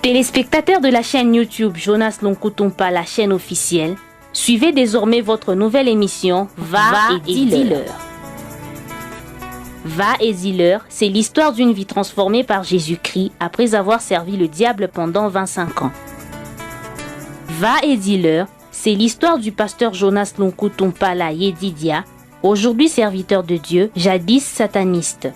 Téléspectateurs de la chaîne YouTube Jonas Lonkutumpa, la chaîne officielle, suivez désormais votre nouvelle émission Va et dis-leur. Va et dis-leur, c'est l'histoire d'une vie transformée par Jésus-Christ après avoir servi le diable pendant 25 ans. Va et dis-leur, c'est l'histoire du pasteur Jonas Lonkutumpa la Yedidia, aujourd'hui serviteur de Dieu, jadis sataniste.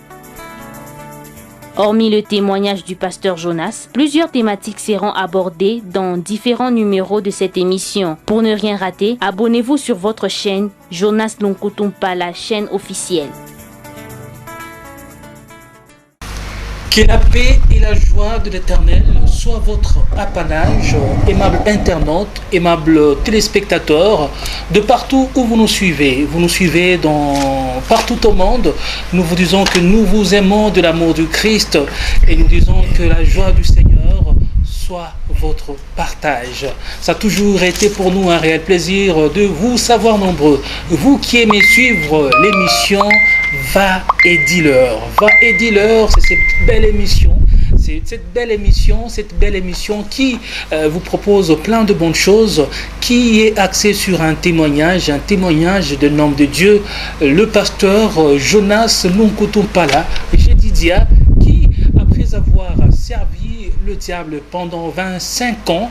Hormis le témoignage du pasteur Jonas, plusieurs thématiques seront abordées dans différents numéros de cette émission. Pour ne rien rater, abonnez-vous sur votre chaîne Jonas Lonkutumpa, la chaîne officielle. Que la paix et la joie de l'Éternel soient votre apanage, aimables internautes, aimables téléspectateurs, de partout où vous nous suivez. Vous nous suivez partout au monde. Nous vous disons que nous vous aimons de l'amour du Christ et nous disons que la joie du Seigneur soit votre partage. Ça a toujours été pour nous un réel plaisir de vous savoir nombreux. Vous qui aimez suivre l'émission Va et dis-leur. Va et dis-leur, c'est cette belle émission. C'est cette belle émission qui vous propose plein de bonnes choses, qui est axée sur un témoignage de l'homme de Dieu, le pasteur Jonas Lonkutumpa la Yedidia, qui, après avoir servi le diable pendant 25 ans,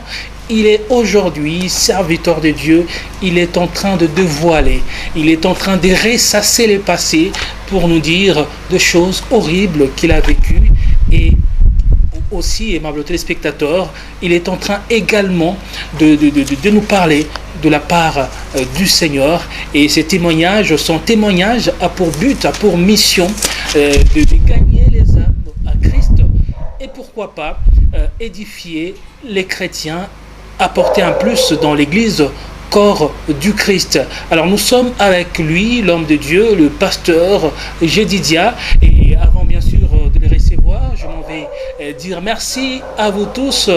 il est aujourd'hui serviteur de Dieu. Il est en train de dévoiler, il est en train de ressasser le passé pour nous dire des choses horribles qu'il a vécues. Et aussi, aimable téléspectateur, il est en train également de nous parler de la part du Seigneur. Et ces témoignages, son témoignage a pour but, a pour mission de gagner les âmes à Christ. Et pourquoi pas édifier les chrétiens, apporter un plus dans l'église, corps du Christ. Alors nous sommes avec lui, l'homme de Dieu, le pasteur Yedidia. Et avant bien sûr de le recevoir, je m'en vais dire merci à vous tous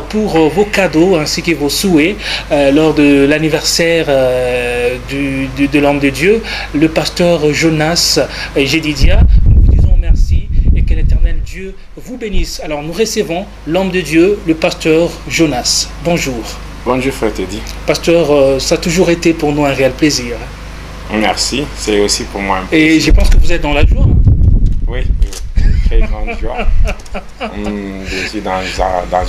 pour vos cadeaux ainsi que vos souhaits lors de l'anniversaire de l'homme de Dieu, le pasteur Jonas Yedidia. Que l'Éternel Dieu vous bénisse. Alors nous recevons l'homme de Dieu, le pasteur Jonas. Bonjour. Bonjour frère Teddy. Pasteur, ça a toujours été pour nous un réel plaisir. Merci, c'est aussi pour moi un plaisir. Et je pense que vous êtes dans la joie. Oui, une très grande joie. Je suis dans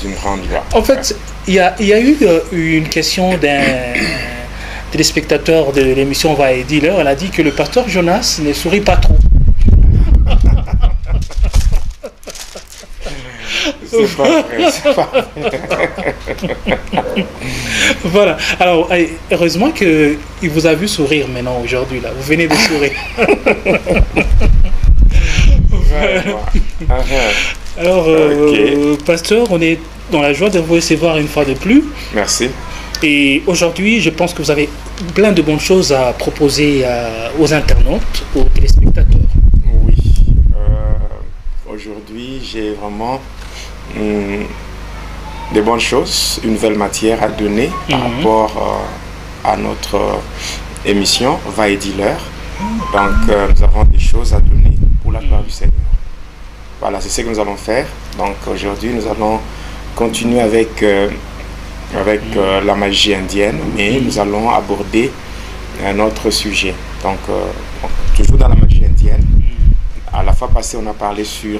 une grande joie. En fait, il y a eu une question d'un téléspectateur de l'émission Va et dis-leur. Elle a dit que le pasteur Jonas ne sourit pas trop. C'est pas vrai. Voilà. Alors, heureusement qu'il vous a vu sourire maintenant, aujourd'hui. Là. Vous venez de sourire. Alors, pasteur, on est dans la joie de vous recevoir une fois de plus. Merci. Et aujourd'hui, je pense que vous avez plein de bonnes choses à proposer aux internautes, aux téléspectateurs. Oui. Aujourd'hui, j'ai vraiment des bonnes choses, une nouvelle matière à donner par rapport à notre émission Va et dis-leur. Donc nous avons des choses à donner pour la gloire du Seigneur. Voilà, c'est ce que nous allons faire. Donc aujourd'hui nous allons continuer avec la magie indienne, mais nous allons aborder un autre sujet. Donc toujours dans la magie indienne. À la fois passée, on a parlé sur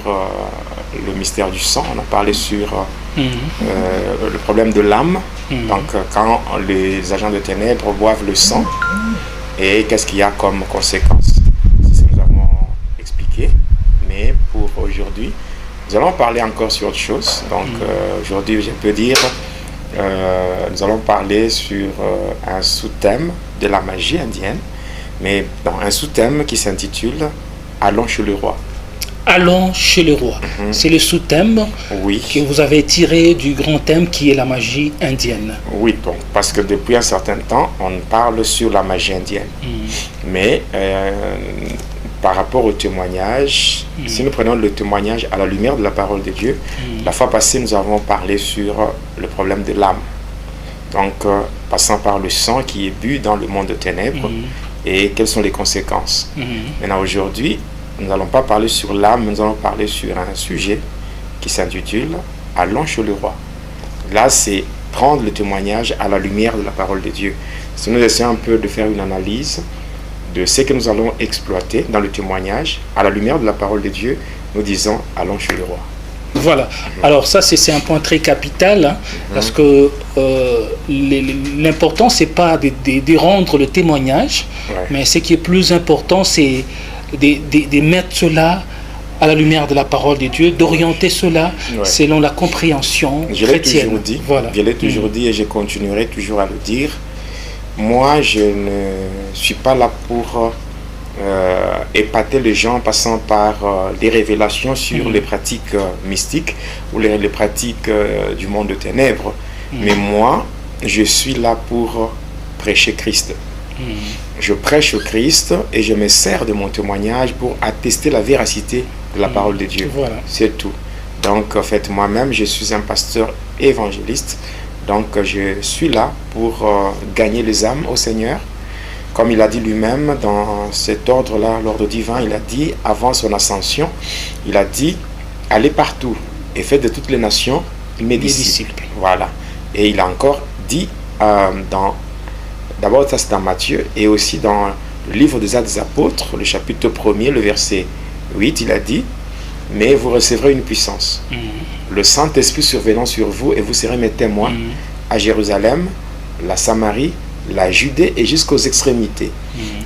le mystère du sang, on a parlé sur le problème de l'âme. Donc, quand les agents de ténèbres boivent le sang, et qu'est-ce qu'il y a comme conséquence? C'est ce que nous avons expliqué. Mais pour aujourd'hui, nous allons parler encore sur autre chose. Donc, aujourd'hui, je peux dire, nous allons parler sur un sous-thème de la magie indienne, mais dans un sous-thème qui s'intitule Allons chez le roi. Allons chez le roi. C'est le sous-thème que vous avez tiré du grand thème qui est la magie indienne. Oui, donc, parce que depuis un certain temps, on parle sur la magie indienne. Mais par rapport au témoignage, si nous prenons le témoignage à la lumière de la parole de Dieu, la fois passée, nous avons parlé sur le problème de l'âme. Donc, passant par le sang qui est bu dans le monde de ténèbres, et quelles sont les conséquences. Maintenant, aujourd'hui, nous n'allons pas parler sur l'âme, nous allons parler sur un sujet qui s'intitule allons chez le roi. Là, c'est prendre le témoignage à la lumière de la parole de Dieu. Si nous essayons un peu de faire une analyse de ce que nous allons exploiter dans le témoignage, à la lumière de la parole de Dieu, nous disons, allons chez le roi. Voilà. Alors ça, c'est un point très capital, hein, parce que l'important, c'est pas de rendre le témoignage, mais ce qui est plus important, c'est de mettre cela à la lumière de la parole de Dieu, d'orienter cela selon la compréhension chrétienne. Je l'ai toujours dit et je continuerai toujours à le dire. Moi, je ne suis pas là pour épater les gens en passant par des révélations sur les pratiques mystiques ou les pratiques du monde de ténèbres. Mais moi, je suis là pour prêcher Christ. Je prêche Christ et je me sers de mon témoignage pour attester la véracité de la parole de Dieu. Voilà. C'est tout. Donc, en fait, moi-même, je suis un pasteur évangéliste. Donc, je suis là pour gagner les âmes au Seigneur. Comme il a dit lui-même dans cet ordre-là, l'ordre divin, il a dit, avant son ascension, il a dit, allez partout et faites de toutes les nations mes disciples. Voilà. Et il a encore dit, d'abord ça c'est dans Matthieu, et aussi dans le livre des Actes des Apôtres, le chapitre 1er, le verset 8, il a dit, mais vous recevrez une puissance. Le Saint-Esprit survenant sur vous, et vous serez mes témoins à Jérusalem, la Samarie, la Judée et jusqu'aux extrémités.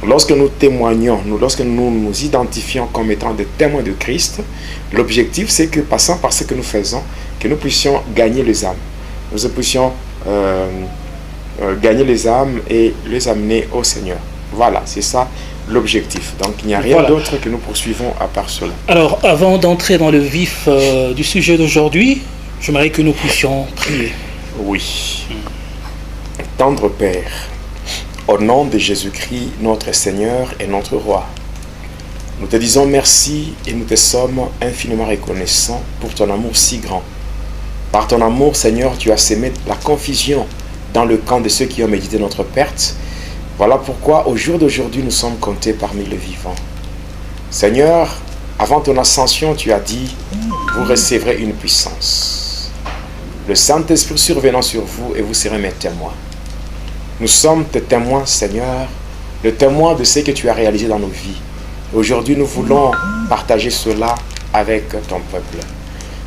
Lorsque nous témoignons, lorsque nous nous identifions comme étant des témoins de Christ, l'objectif c'est que, passant par ce que nous faisons, que nous puissions gagner les âmes. Nous puissions gagner les âmes et les amener au Seigneur. Voilà, c'est ça l'objectif. Donc il n'y a rien d'autre que nous poursuivons à part cela. Alors, avant d'entrer dans le vif du sujet d'aujourd'hui, j'aimerais que nous puissions prier. Oui. Tendre Père, au nom de Jésus-Christ, notre Seigneur et notre Roi, nous te disons merci et nous te sommes infiniment reconnaissants pour ton amour si grand. Par ton amour, Seigneur, tu as sémé la confusion dans le camp de ceux qui ont médité notre perte. Voilà pourquoi, au jour d'aujourd'hui, nous sommes comptés parmi les vivants. Seigneur, avant ton ascension, tu as dit, vous recevrez une puissance. Le Saint-Esprit survenant sur vous et vous serez mes témoins. Nous sommes tes témoins, Seigneur, le témoin de ce que tu as réalisé dans nos vies. Aujourd'hui, nous voulons partager cela avec ton peuple.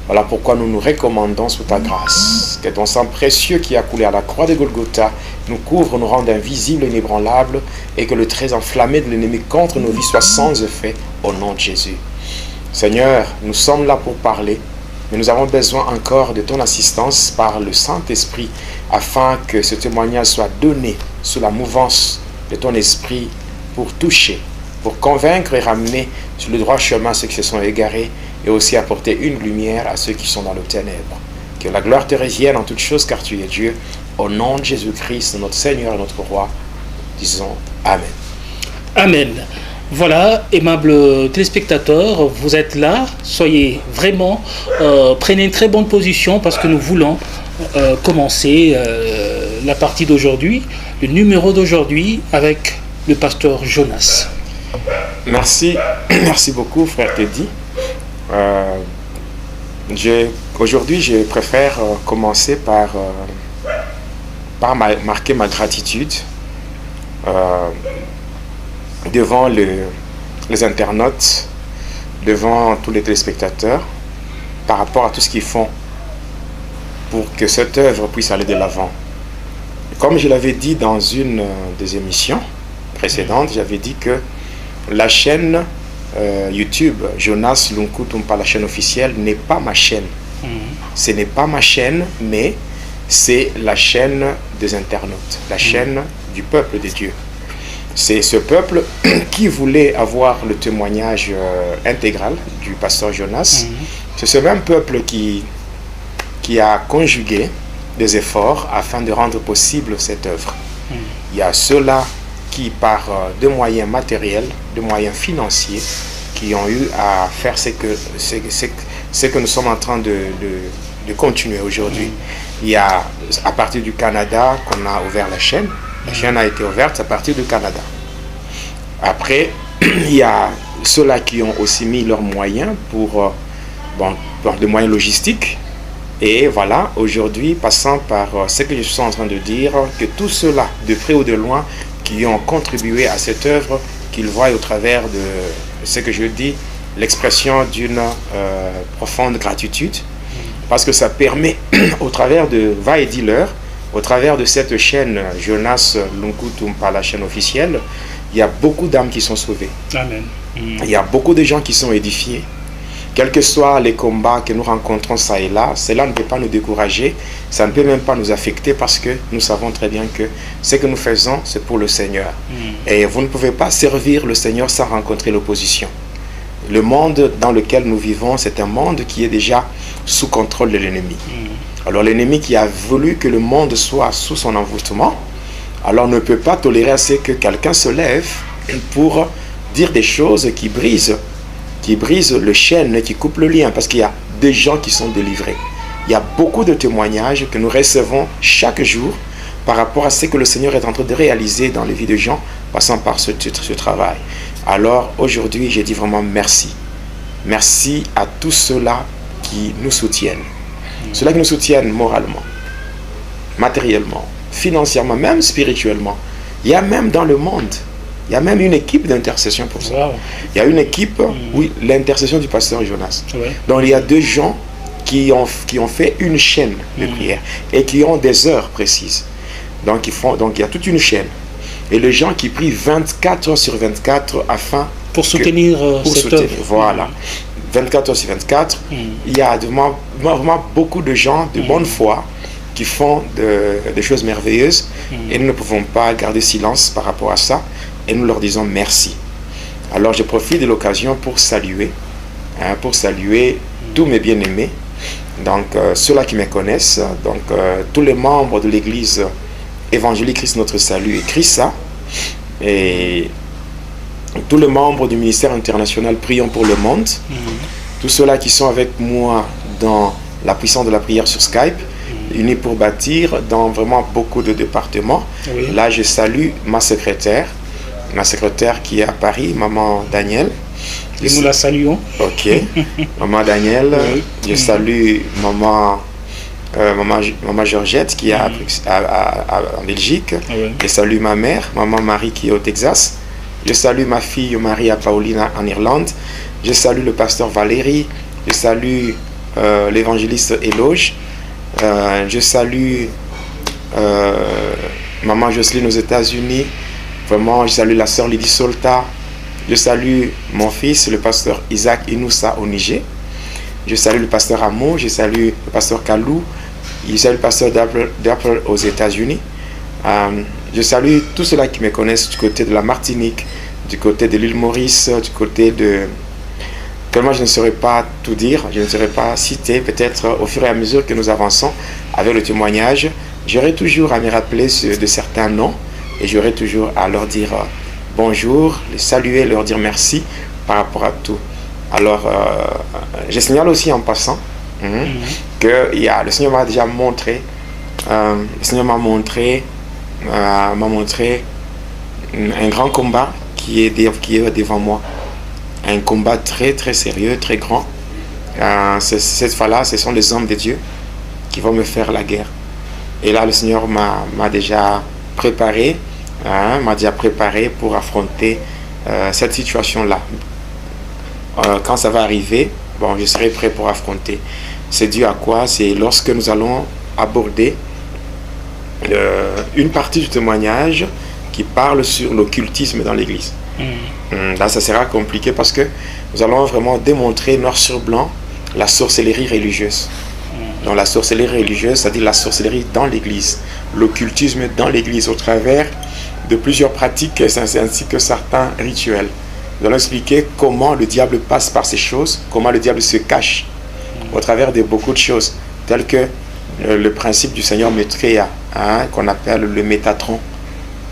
Voilà pourquoi nous nous recommandons sous ta grâce. Que ton sang précieux qui a coulé à la croix de Golgotha nous couvre, nous rende invisibles et inébranlables, et que le trait enflammé de l'ennemi contre nos vies soit sans effet au nom de Jésus. Seigneur, nous sommes là pour parler, mais nous avons besoin encore de ton assistance par le Saint-Esprit, afin que ce témoignage soit donné sous la mouvance de ton esprit pour toucher, pour convaincre et ramener sur le droit chemin ceux qui se sont égarés, et aussi apporter une lumière à ceux qui sont dans le ténèbres. Que la gloire te revienne en toutes choses, car tu es Dieu. Au nom de Jésus-Christ, notre Seigneur et notre Roi, disons Amen. Amen. Voilà, aimables téléspectateurs, vous êtes là, soyez vraiment, prenez une très bonne position parce que nous voulons commencer la partie d'aujourd'hui, le numéro d'aujourd'hui avec le pasteur Jonas. Merci, merci beaucoup frère Teddy. Aujourd'hui, je préfère commencer par marquer ma gratitude devant les internautes, devant tous les téléspectateurs, par rapport à tout ce qu'ils font pour que cette œuvre puisse aller de l'avant. Comme je l'avais dit dans une des émissions précédentes, j'avais dit que la chaîne YouTube, Jonas Lunkutumpa, la chaîne officielle, n'est pas ma chaîne. Ce n'est pas ma chaîne, mais c'est la chaîne des internautes, la chaîne du peuple de Dieu. C'est ce peuple qui voulait avoir le témoignage intégral du pasteur Jonas. C'est ce même peuple qui a conjugué des efforts afin de rendre possible cette œuvre. Il y a ceux-là qui, par des moyens matériels, des moyens financiers, qui ont eu à faire ce que nous sommes en train de continuer aujourd'hui. Il y a, à partir du Canada, qu'on a ouvert la chaîne. La chaîne a été ouverte à partir du Canada. Après, il y a ceux-là qui ont aussi mis leurs moyens pour des moyens logistiques Et voilà, aujourd'hui, passant par ce que je suis en train de dire, que tous ceux-là, de près ou de loin, qui ont contribué à cette œuvre, qu'ils voient au travers de ce que je dis, l'expression d'une profonde gratitude, parce que ça permet, au travers de Va et Dis-leur, au travers de cette chaîne Jonas Lunkutumpa, la chaîne officielle, il y a beaucoup d'âmes qui sont sauvées. Amen. Il y a beaucoup de gens qui sont édifiés. Quels que soient les combats que nous rencontrons ça et là, cela ne peut pas nous décourager, ça ne peut même pas nous affecter parce que nous savons très bien que ce que nous faisons, c'est pour le Seigneur. Et vous ne pouvez pas servir le Seigneur sans rencontrer l'opposition. Le monde dans lequel nous vivons, c'est un monde qui est déjà sous contrôle de l'ennemi. Alors l'ennemi qui a voulu que le monde soit sous son envoûtement, alors ne peut pas tolérer à ce que quelqu'un se lève pour dire des choses qui brisent le chêne, qui coupent le lien, parce qu'il y a des gens qui sont délivrés. Il y a beaucoup de témoignages que nous recevons chaque jour par rapport à ce que le Seigneur est en train de réaliser dans les vies de gens, passant par ce travail. Alors aujourd'hui, je dis vraiment merci. Merci à tous ceux-là qui nous soutiennent. Ceux-là qui nous soutiennent moralement, matériellement, financièrement, même spirituellement. Il y a même dans le monde, il y a même une équipe d'intercession pour ça. Wow. Il y a une équipe, oui, l'intercession du pasteur Jonas. Ouais. Donc il y a deux gens qui ont fait une chaîne de prière et qui ont des heures précises. Donc il y a toute une chaîne. Et les gens qui prient 24 heures sur 24 afin... Pour soutenir cette œuvre. Voilà. 24 heures sur 24, il y a vraiment beaucoup de gens de bonne foi qui font des choses merveilleuses et nous ne pouvons pas garder silence par rapport à ça et nous leur disons merci. Alors je profite de l'occasion pour saluer tous mes bien-aimés, donc ceux-là qui me connaissent, donc tous les membres de l'église évangélique Christ notre salut et Christ, et tous les membres du ministère international Prions pour le monde, tous ceux-là qui sont avec moi dans la puissance de la prière sur Skype, unis pour bâtir dans vraiment beaucoup de départements. Oui. Là, je salue ma secrétaire qui est à Paris, maman Daniel. Et nous la saluons. Ok, maman Daniel. Oui. Je salue maman Georgette qui est en Belgique. Oui. Je salue ma mère, maman Marie qui est au Texas. Je salue ma fille Maria Paulina en Irlande. Je salue le pasteur Valérie. Je salue l'évangéliste Éloge. Je salue maman Jocelyne aux États-Unis. Vraiment, je salue la sœur Lydie Solta. Je salue mon fils, le pasteur Isaac Inoussa au Niger. Je salue le pasteur Amo. Je salue le pasteur Kalou. Je salue le pasteur d'Apple aux États-Unis. Je salue tous ceux-là qui me connaissent du côté de la Martinique, du côté de l'île Maurice, du côté de... Tellement je ne saurais pas tout dire, je ne saurais pas citer, peut-être au fur et à mesure que nous avançons avec le témoignage, j'aurai toujours à me rappeler de certains noms et j'aurai toujours à leur dire bonjour, les saluer, leur dire merci par rapport à tout. Alors, je signale aussi en passant que le Seigneur m'a déjà montré, m'a montré un grand combat qui est devant moi. Un combat très très sérieux, très grand. Cette fois-là, ce sont les hommes de Dieu qui vont me faire la guerre. Et là, le Seigneur m'a déjà préparé, pour affronter cette situation-là. Quand ça va arriver, bon, je serai prêt pour affronter. C'est dû à quoi? C'est lorsque nous allons aborder une partie du témoignage qui parle sur l'occultisme dans l'Église. Là, ça sera compliqué parce que nous allons vraiment démontrer noir sur blanc la sorcellerie religieuse. Donc la sorcellerie religieuse, c'est-à-dire la sorcellerie dans l'Église, l'occultisme dans l'Église au travers de plusieurs pratiques ainsi que certains rituels. Nous allons expliquer comment le diable passe par ces choses, comment le diable se cache au travers de beaucoup de choses, telles que le principe du Seigneur Maitréya, qu'on appelle le Métatron,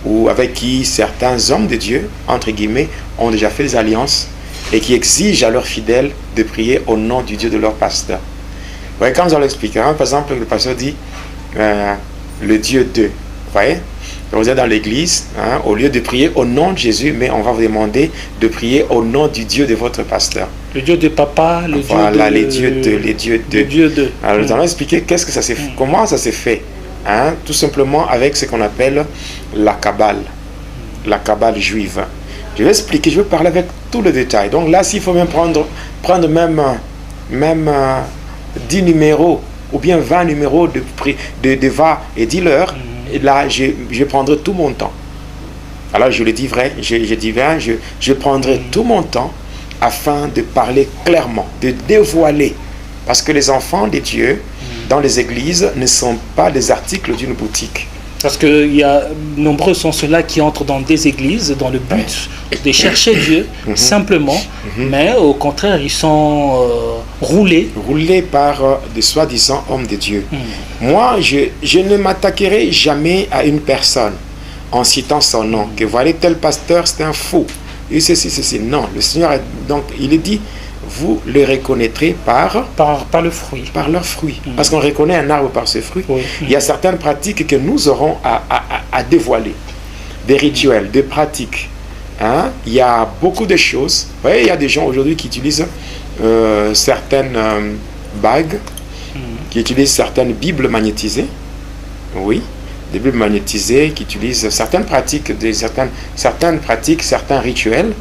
ou avec qui certains hommes de Dieu, entre guillemets, ont déjà fait des alliances et qui exigent à leurs fidèles de prier au nom du Dieu de leur pasteur. Vous voyez, quand nous allons expliquer, par exemple, le pasteur dit le Dieu de, vous voyez, Vous êtes dans l'église, hein, au lieu de prier au nom de Jésus, mais on va vous demander de prier au nom du Dieu de votre pasteur. Le Dieu de papa, le voilà, Dieu de... les dieux de. Le Dieu de... Alors, nous allons expliquer qu'est-ce que ça s'est fait, comment ça s'est fait. Hein, tout simplement avec ce qu'on appelle la Kabbale juive. Je vais expliquer, je vais parler avec tout le détail. Donc là, s'il faut même prendre même 10 numéros ou bien 20 numéros de va et dis-leur, et là, je prendrai tout mon temps. Alors, je le dis vrai, je dis bien, je prendrai tout mon temps afin de parler clairement, de dévoiler. Parce que les enfants de Dieu, dans les églises, ne sont pas des articles d'une boutique. Parce que nombreux sont ceux-là qui entrent dans des églises dans le but de chercher Dieu simplement, mais au contraire, ils sont roulés par des soi-disant hommes de Dieu. Moi, je ne m'attaquerai jamais à une personne en citant son nom, que voilà, tel pasteur, c'est un fou. Et c'est. Non, le Seigneur, donc, il est dit, vous le reconnaîtrez par le fruit. Par leurs fruits. Parce qu'on reconnaît un arbre par ses fruits. Il y a certaines pratiques que nous aurons à dévoiler. Des rituels, des pratiques. Hein? Il y a beaucoup de choses. Vous voyez, il y a des gens aujourd'hui qui utilisent certaines bagues, qui utilisent certaines bibles magnétisées. Oui, des bibles magnétisées, qui utilisent certaines pratiques, certains rituels.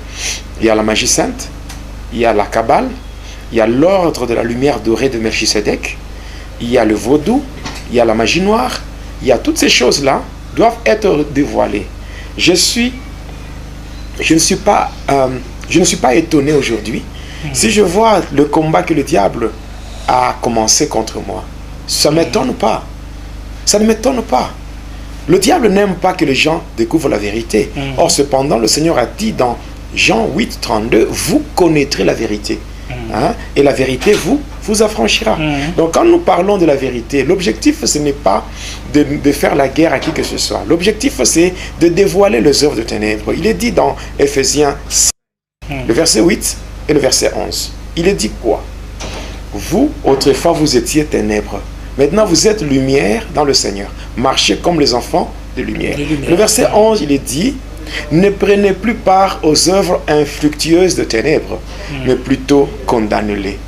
Il y a la magie sainte. Il y a la Kabbale, il y a l'ordre de la lumière dorée de Melchisedec, il y a le vaudou, il y a la magie noire, il y a toutes ces choses-là doivent être dévoilées. Je ne suis pas étonné aujourd'hui si je vois le combat que le diable a commencé contre moi. Ça ne m'étonne pas. Ça ne m'étonne pas. Le diable n'aime pas que les gens découvrent la vérité. Or, cependant, le Seigneur a dit dans Jean 8, 32, vous connaîtrez la vérité. Hein, et la vérité vous affranchira. Donc quand nous parlons de la vérité, l'objectif ce n'est pas de faire la guerre à qui que ce soit. L'objectif c'est de dévoiler les œuvres de ténèbres. Il est dit dans Éphésiens 5, le verset 8 et le verset 11. Il est dit quoi? Vous, autrefois, vous étiez ténèbres. Maintenant, vous êtes lumière dans le Seigneur. Marchez comme les enfants de lumière. Le verset 11, il est dit, ne prenez plus part aux œuvres infructueuses de ténèbres, mais plutôt condamnez-les.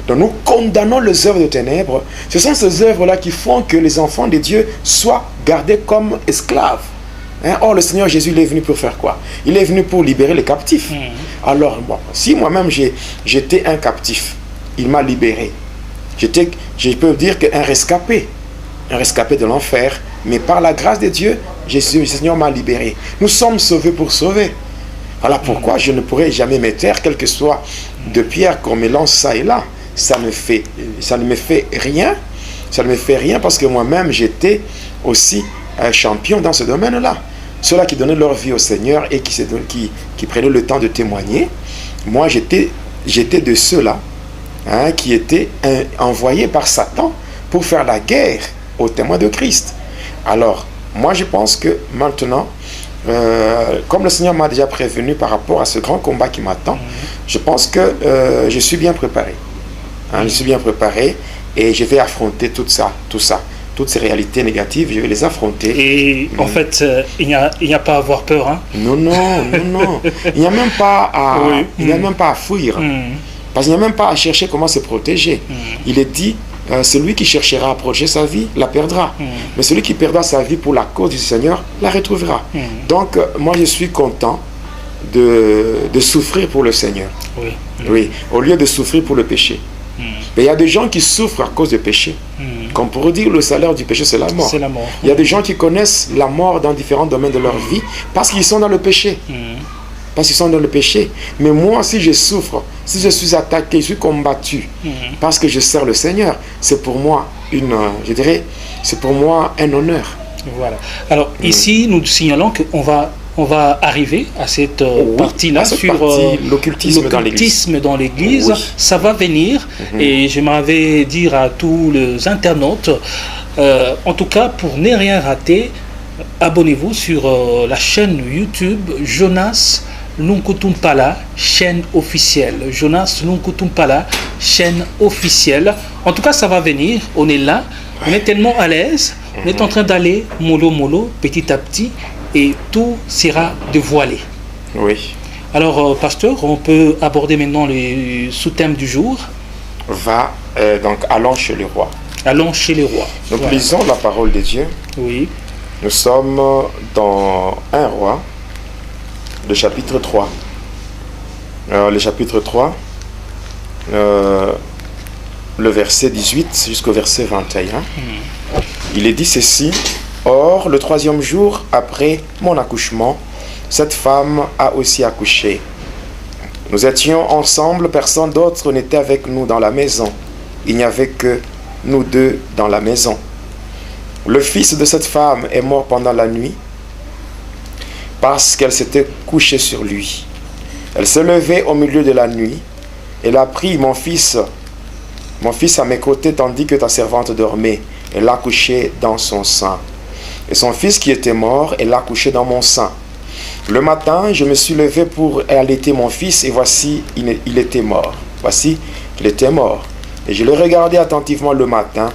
Donc nous condamnons les œuvres de ténèbres. Ce sont ces œuvres-là qui font que les enfants de Dieu soient gardés comme esclaves. Hein? Or, le Seigneur Jésus, il est venu pour faire quoi? Il est venu pour libérer les captifs. Alors, bon, si moi-même j'étais un captif, il m'a libéré. Je peux dire qu'un rescapé de l'enfer, mais par la grâce de Dieu, le Seigneur m'a libéré. Nous sommes sauvés pour sauver. Voilà pourquoi je ne pourrai jamais me taire, quel que soit de pierre qu'on me lance ça et là. Ça ne me fait rien. Ça ne me fait rien parce que moi-même, j'étais aussi un champion dans ce domaine-là. Ceux-là qui donnaient leur vie au Seigneur et qui prenaient le temps de témoigner. Moi, j'étais de ceux-là qui étaient envoyés par Satan pour faire la guerre aux témoins de Christ. Alors, moi je pense que maintenant, comme le Seigneur m'a déjà prévenu par rapport à ce grand combat qui m'attend, je pense que je suis bien préparé. Je suis bien préparé et je vais affronter tout ça. Toutes ces réalités négatives, je vais les affronter. Et en fait, il n'y a pas à avoir peur. Hein? Non. Il n'y a même pas à fuir. Parce qu'il n'y a même pas à chercher comment se protéger. Il est dit, celui qui cherchera à protéger sa vie, la perdra. Mais celui qui perdra sa vie pour la cause du Seigneur, la retrouvera. Donc, moi, je suis content de souffrir pour le Seigneur. Oui, au lieu de souffrir pour le péché. Mais il y a des gens qui souffrent à cause du péché. Comme pour dire, le salaire du péché, c'est la mort. Il y a des gens qui connaissent la mort dans différents domaines de leur vie parce qu'ils sont dans le péché. Parce qu'ils sont dans le péché. Mais moi, si je souffre, si je suis attaqué, je suis combattu, parce que je sers le Seigneur, c'est pour moi c'est pour moi un honneur. Voilà. Alors ici, nous signalons qu'on va arriver à cette partie-là sur l'occultisme dans l'Église. Oui. Ça va venir et j'aimerais dire à tous les internautes, en tout cas pour ne rien rater, abonnez-vous sur la chaîne YouTube Jonas Lunkutumpala, chaîne officielle. Jonas Lunkutumpala, chaîne officielle. En tout cas, ça va venir. On est là. On est tellement à l'aise. On est en train d'aller mollo, petit à petit, et tout sera dévoilé. Oui. Alors, pasteur, on peut aborder maintenant les sous-thèmes du jour. Donc, allons chez le roi. Allons chez le roi. Nous lisons la parole de Dieu. Oui. Nous sommes dans 1 Roi, le chapitre 3. Le chapitre 3, le verset 18 jusqu'au verset 21. Il est dit ceci: Or, le 3e jour après mon accouchement, cette femme a aussi accouché. Nous étions ensemble, personne d'autre n'était avec nous dans la maison. Il n'y avait que nous deux dans la maison. Le fils de cette femme est mort pendant la nuit parce qu'elle s'était couchée sur lui. Elle s'est levée au milieu de la nuit. Elle a pris mon fils à mes côtés tandis que ta servante dormait. Elle l'a couché dans son sein. Et son fils qui était mort, elle l'a couché dans mon sein. Le matin, je me suis levé pour allaiter mon fils et voici, il était mort. Voici qu'il était mort. Et je l'ai regardé attentivement le matin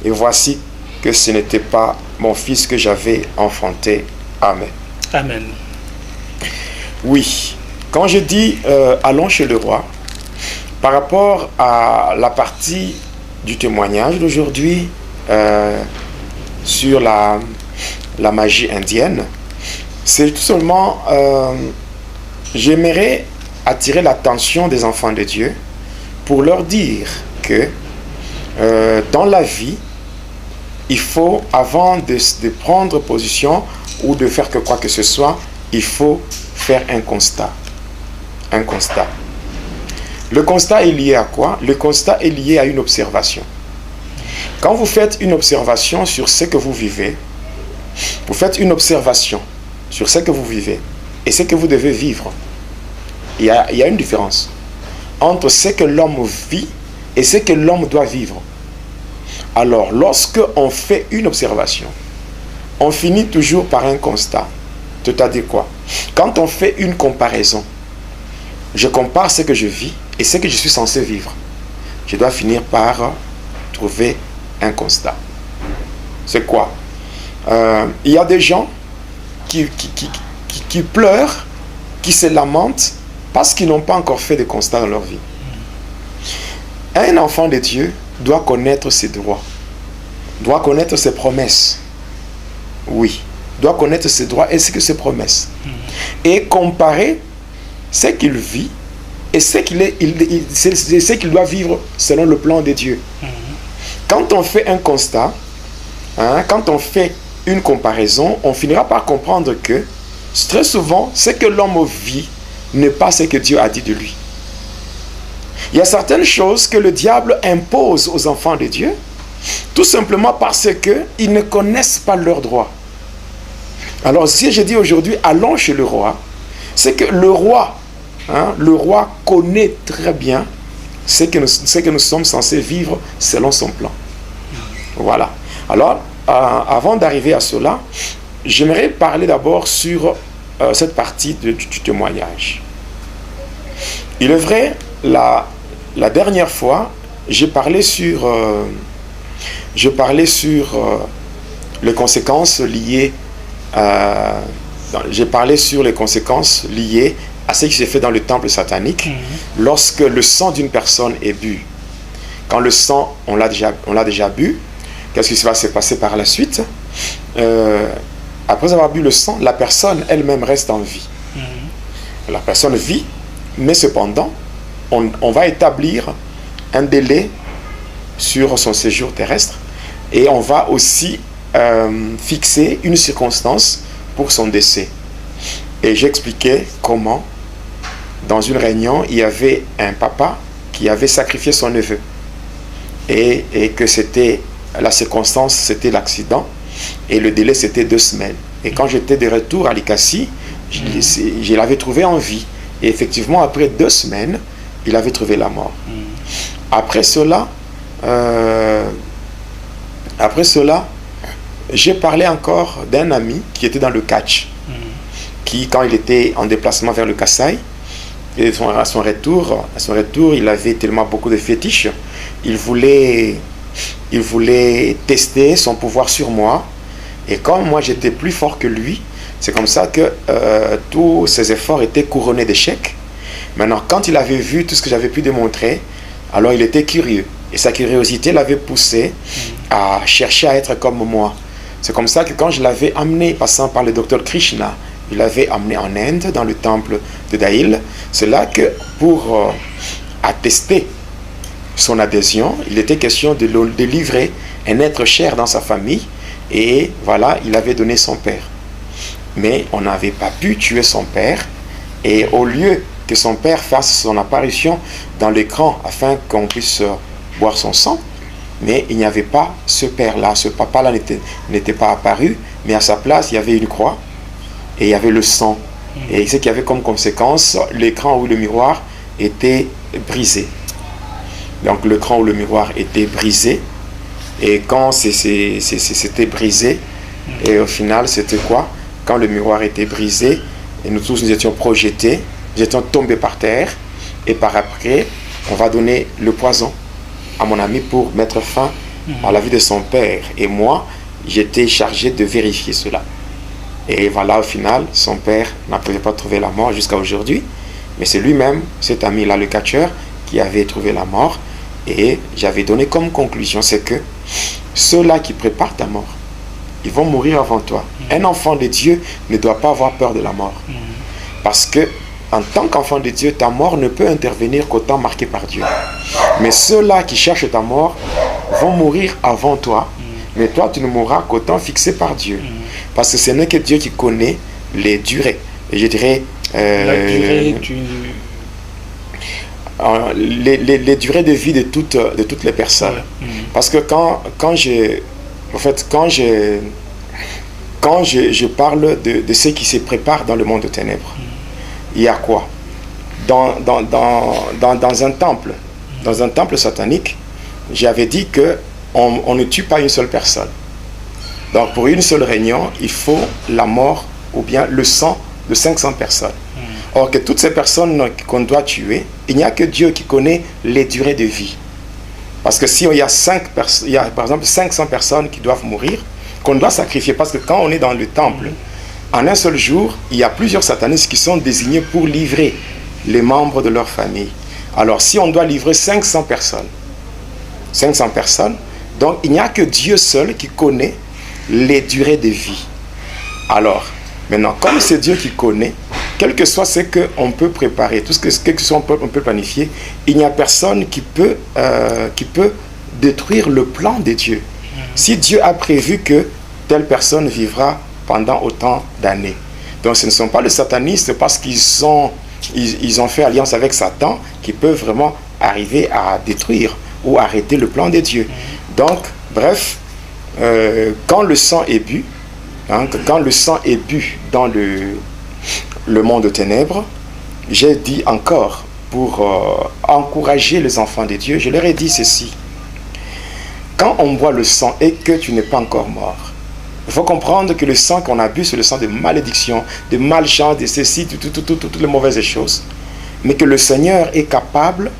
et voici que ce n'était pas mon fils que j'avais enfanté. Amen. Amen. Oui, quand je dis allons chez le roi, par rapport à la partie du témoignage d'aujourd'hui sur la magie indienne, c'est tout seulement, j'aimerais attirer l'attention des enfants de Dieu pour leur dire que dans la vie, il faut, avant de prendre position ou de faire quoi que ce soit, il faut faire un constat. Un constat. Le constat est lié à quoi? Le constat est lié à une observation. Quand vous faites une observation sur ce que vous vivez, vous faites une observation sur ce que vous vivez et ce que vous devez vivre. Il y a une différence entre ce que l'homme vit et ce que l'homme doit vivre. Alors, lorsque on fait une observation, on finit toujours par un constat. C'est-à-dire quoi? Quand on fait une comparaison, je compare ce que je vis et ce que je suis censé vivre. Je dois finir par trouver un constat. C'est quoi? Il y a des gens qui pleurent, qui se lamentent parce qu'ils n'ont pas encore fait de constat dans leur vie. Un enfant de Dieu doit connaître ses droits, doit connaître ses promesses. Oui, doit connaître ses droits et ses promesses. Et comparer ce qu'il vit et ce qu'il doit vivre selon le plan de Dieu. Quand on fait un constat, quand on fait une comparaison, on finira par comprendre que très souvent, ce que l'homme vit n'est pas ce que Dieu a dit de lui. Il y a certaines choses que le diable impose aux enfants de Dieu, tout simplement parce qu'ils ne connaissent pas leurs droits. Alors si je dis aujourd'hui, allons chez le roi, c'est que le roi connaît très bien ce que nous sommes censés vivre selon son plan. Voilà. Alors, avant d'arriver à cela, j'aimerais parler d'abord sur cette partie du témoignage. Il est vrai, la dernière fois, j'ai parlé sur les conséquences liées à ce qui s'est fait dans le temple satanique lorsque le sang d'une personne est bu. Quand le sang, on l'a déjà bu, qu'est-ce qui va se passer par la suite? Après avoir bu le sang, la personne elle-même reste en vie. La personne vit, mais cependant, on va établir un délai sur son séjour terrestre et on va aussi fixer une circonstance pour son décès. Et j'expliquais comment, dans une réunion, il y avait un papa qui avait sacrifié son neveu et que c'était la circonstance, c'était l'accident et le délai c'était 2 semaines. Et quand j'étais de retour à Likasi, je l'avais trouvé en vie et effectivement après 2 semaines il avait trouvé la mort. Après cela j'ai parlé encore d'un ami qui était dans le catch, qui quand il était en déplacement vers le Kasaï, et à son retour il avait tellement beaucoup de fétiches, il voulait il voulait tester son pouvoir sur moi. Et comme moi j'étais plus fort que lui, c'est comme ça que tous ses efforts étaient couronnés d'échecs. Maintenant, quand il avait vu tout ce que j'avais pu démontrer, alors il était curieux. Et sa curiosité l'avait poussé à chercher à être comme moi. C'est comme ça que quand je l'avais amené, passant par le docteur Krishna, il l'avait amené en Inde, dans le temple de Daïl. C'est là que, pour attester son adhésion, il était question de livrer un être cher dans sa famille. Et voilà, il avait donné son père. Mais on n'avait pas pu tuer son père. Et au lieu que son père fasse son apparition dans l'écran afin qu'on puisse boire son sang, mais il n'y avait pas ce père-là, ce papa-là n'était pas apparu, mais à sa place, il y avait une croix et il y avait le sang. Et ce qui avait comme conséquence, l'écran ou le miroir était brisé. Donc l'écran ou le miroir était brisé. Et quand c'était brisé, et au final, c'était quoi? Quand le miroir était brisé, et nous tous nous étions projetés, nous étions tombés par terre, et par après, on va donner le poison à mon ami pour mettre fin à la vie de son père. Et moi, j'étais chargé de vérifier cela. Et voilà, au final, son père n'a pas trouvé la mort jusqu'à aujourd'hui, mais c'est lui-même, cet ami-là, le catcheur, qui avait trouvé la mort. Et j'avais donné comme conclusion, c'est que ceux-là qui préparent ta mort, ils vont mourir avant toi. Un enfant de Dieu ne doit pas avoir peur de la mort. Parce que, en tant qu'enfant de Dieu, ta mort ne peut intervenir qu'au temps marqué par Dieu. Mais ceux-là qui cherchent ta mort vont mourir avant toi. Mais toi, tu ne mourras qu'au temps fixé par Dieu. Parce que ce n'est que Dieu qui connaît les durées. Et je dirais... la durée les durées de vie de toutes les personnes. Parce que quand je parle de ceux qui se préparent dans le monde de ténèbres, il y a quoi? Dans un temple satanique, j'avais dit que on ne tue pas une seule personne. Donc pour une seule réunion, il faut la mort ou bien le sang de 500 personnes. Or que toutes ces personnes qu'on doit tuer, il n'y a que Dieu qui connaît les durées de vie. Parce que si il y a par exemple 500 personnes qui doivent mourir, qu'on doit sacrifier, parce que quand on est dans le temple, en un seul jour, il y a plusieurs satanistes qui sont désignés pour livrer les membres de leur famille. Alors si on doit livrer 500 personnes, donc il n'y a que Dieu seul qui connaît les durées de vie. Alors, maintenant, comme c'est Dieu qui connaît, quel que soit ce qu'on peut préparer, tout ce que soit on peut planifier, il n'y a personne qui peut détruire le plan de Dieu. Si Dieu a prévu que telle personne vivra pendant autant d'années. Donc ce ne sont pas les satanistes parce qu'ils ont fait alliance avec Satan qui peuvent vraiment arriver à détruire ou arrêter le plan de Dieu. Donc, bref, quand le sang est bu, dans le monde de ténèbres, j'ai dit encore, pour encourager les enfants de Dieu, je leur ai dit ceci. Quand on boit le sang et que tu n'es pas encore mort, il faut comprendre que le sang qu'on a bu, c'est le sang de malédiction, de malchance, de ceci, toutes les mauvaises choses. Mais que le Seigneur est capable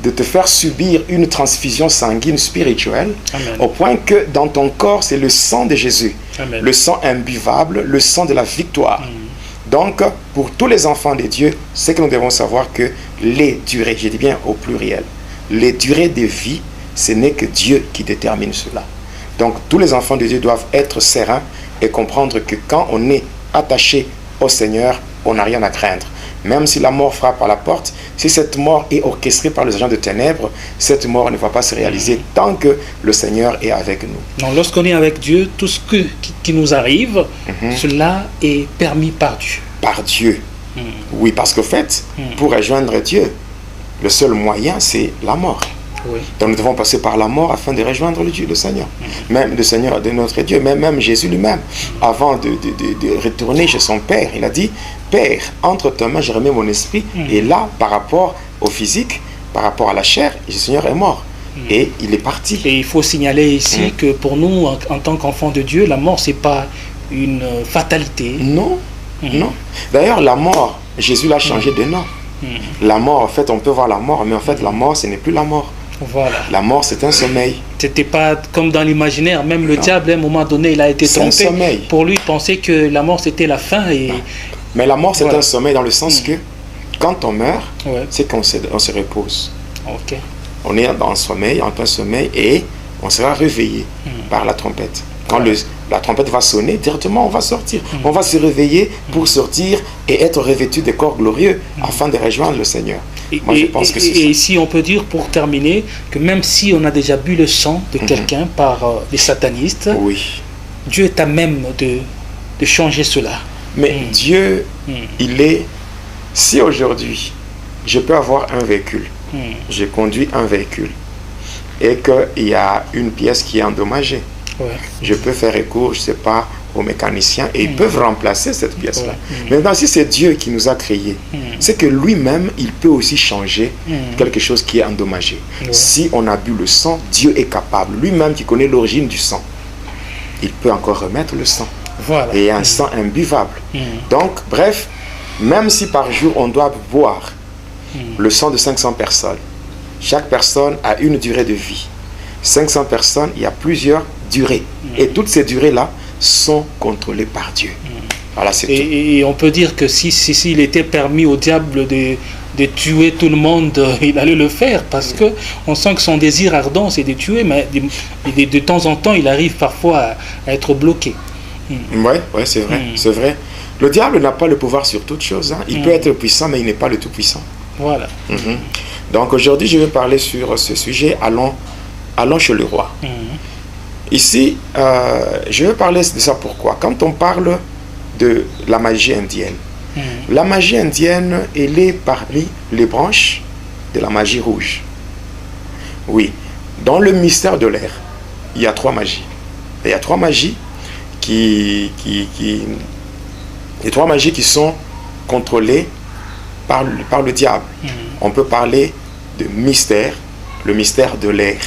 de te faire subir une transfusion sanguine spirituelle. Amen. Au point que dans ton corps, c'est le sang de Jésus. Amen. Le sang imbuvable, le sang de la victoire. Donc, pour tous les enfants de Dieu, c'est que nous devons savoir que les durées, je dis bien au pluriel, les durées de vie, ce n'est que Dieu qui détermine cela. Donc, tous les enfants de Dieu doivent être sereins et comprendre que quand on est attaché au Seigneur, on n'a rien à craindre. Même si la mort frappe à la porte, si cette mort est orchestrée par les agents de ténèbres, cette mort ne va pas se réaliser tant que le Seigneur est avec nous. Donc, lorsqu'on est avec Dieu, tout ce qui nous arrive, cela est permis par Dieu. Par Dieu. Oui, parce qu'au fait, pour rejoindre Dieu, le seul moyen, c'est la mort. Oui. Donc nous devons passer par la mort afin de rejoindre le Seigneur. Même le Seigneur de notre Dieu, même Jésus lui-même, avant de retourner chez son Père, il a dit, Père, entre tes mains, je remets mon esprit. Et là, par rapport au physique, par rapport à la chair, le Seigneur est mort. Et il est parti. Et il faut signaler ici que pour nous, en tant qu'enfants de Dieu, la mort, ce n'est pas une fatalité. Non, non. D'ailleurs, la mort, Jésus l'a changé de nom. La mort, en fait, on peut voir la mort, mais en fait, la mort, ce n'est plus la mort. Voilà. La mort, c'est un sommeil. C'était pas comme dans l'imaginaire. Même le diable, à un moment donné, il a été trompé. C'est un sommeil. Pour lui, il pensait que la mort, c'était la fin. Et... Mais la mort, c'est un sommeil dans le sens que quand on meurt, Ouais. c'est qu'on se repose. Ok. On est dans un sommeil, en plein sommeil, et on sera réveillé par la trompette. Quand la trompette va sonner, directement on va sortir. On va se réveiller pour sortir et être revêtu des corps glorieux afin de rejoindre le Seigneur. Moi, je pense que c'est ça. Et ici, on peut dire, pour terminer, que même si on a déjà bu le sang de quelqu'un par les satanistes, Oui. Dieu est à même de changer cela. Mais Dieu, il est... Si aujourd'hui, je peux avoir un véhicule, je conduis un véhicule, et qu'il y a une pièce qui est endommagée, je peux faire recours, je ne sais pas, aux mécaniciens, et ils peuvent remplacer cette pièce-là. Maintenant, si c'est Dieu qui nous a créés, c'est que lui-même, il peut aussi changer quelque chose qui est endommagé. Si on a bu le sang, Dieu est capable, lui-même qui connaît l'origine du sang, il peut encore remettre le sang. Voilà. Et un sang imbuvable. Donc, bref, même si par jour on doit boire le sang de 500 personnes, chaque personne a une durée de vie. 500 personnes, il y a plusieurs durées. Et toutes ces durées-là sont contrôlées par Dieu. Voilà, c'est tout. Et on peut dire que s'il était permis au diable de tuer tout le monde, il allait le faire, parce que on sent que son désir ardent, c'est de tuer, mais de temps en temps, il arrive parfois à être bloqué. Oui, c'est vrai, c'est vrai. Le diable n'a pas le pouvoir sur toute chose. Il peut être puissant, mais il n'est pas le tout-puissant. Voilà. Donc aujourd'hui, je vais parler sur ce sujet. Allons chez le roi. Ici, je vais parler de ça pourquoi. Quand on parle de la magie indienne, la magie indienne, elle est parmi les branches de la magie rouge. Oui, dans le mystère de l'air, il y a 3 magies. Il y a 3 magies les 3 magies qui sont contrôlées par le diable. On peut parler de mystère, le mystère de l'air.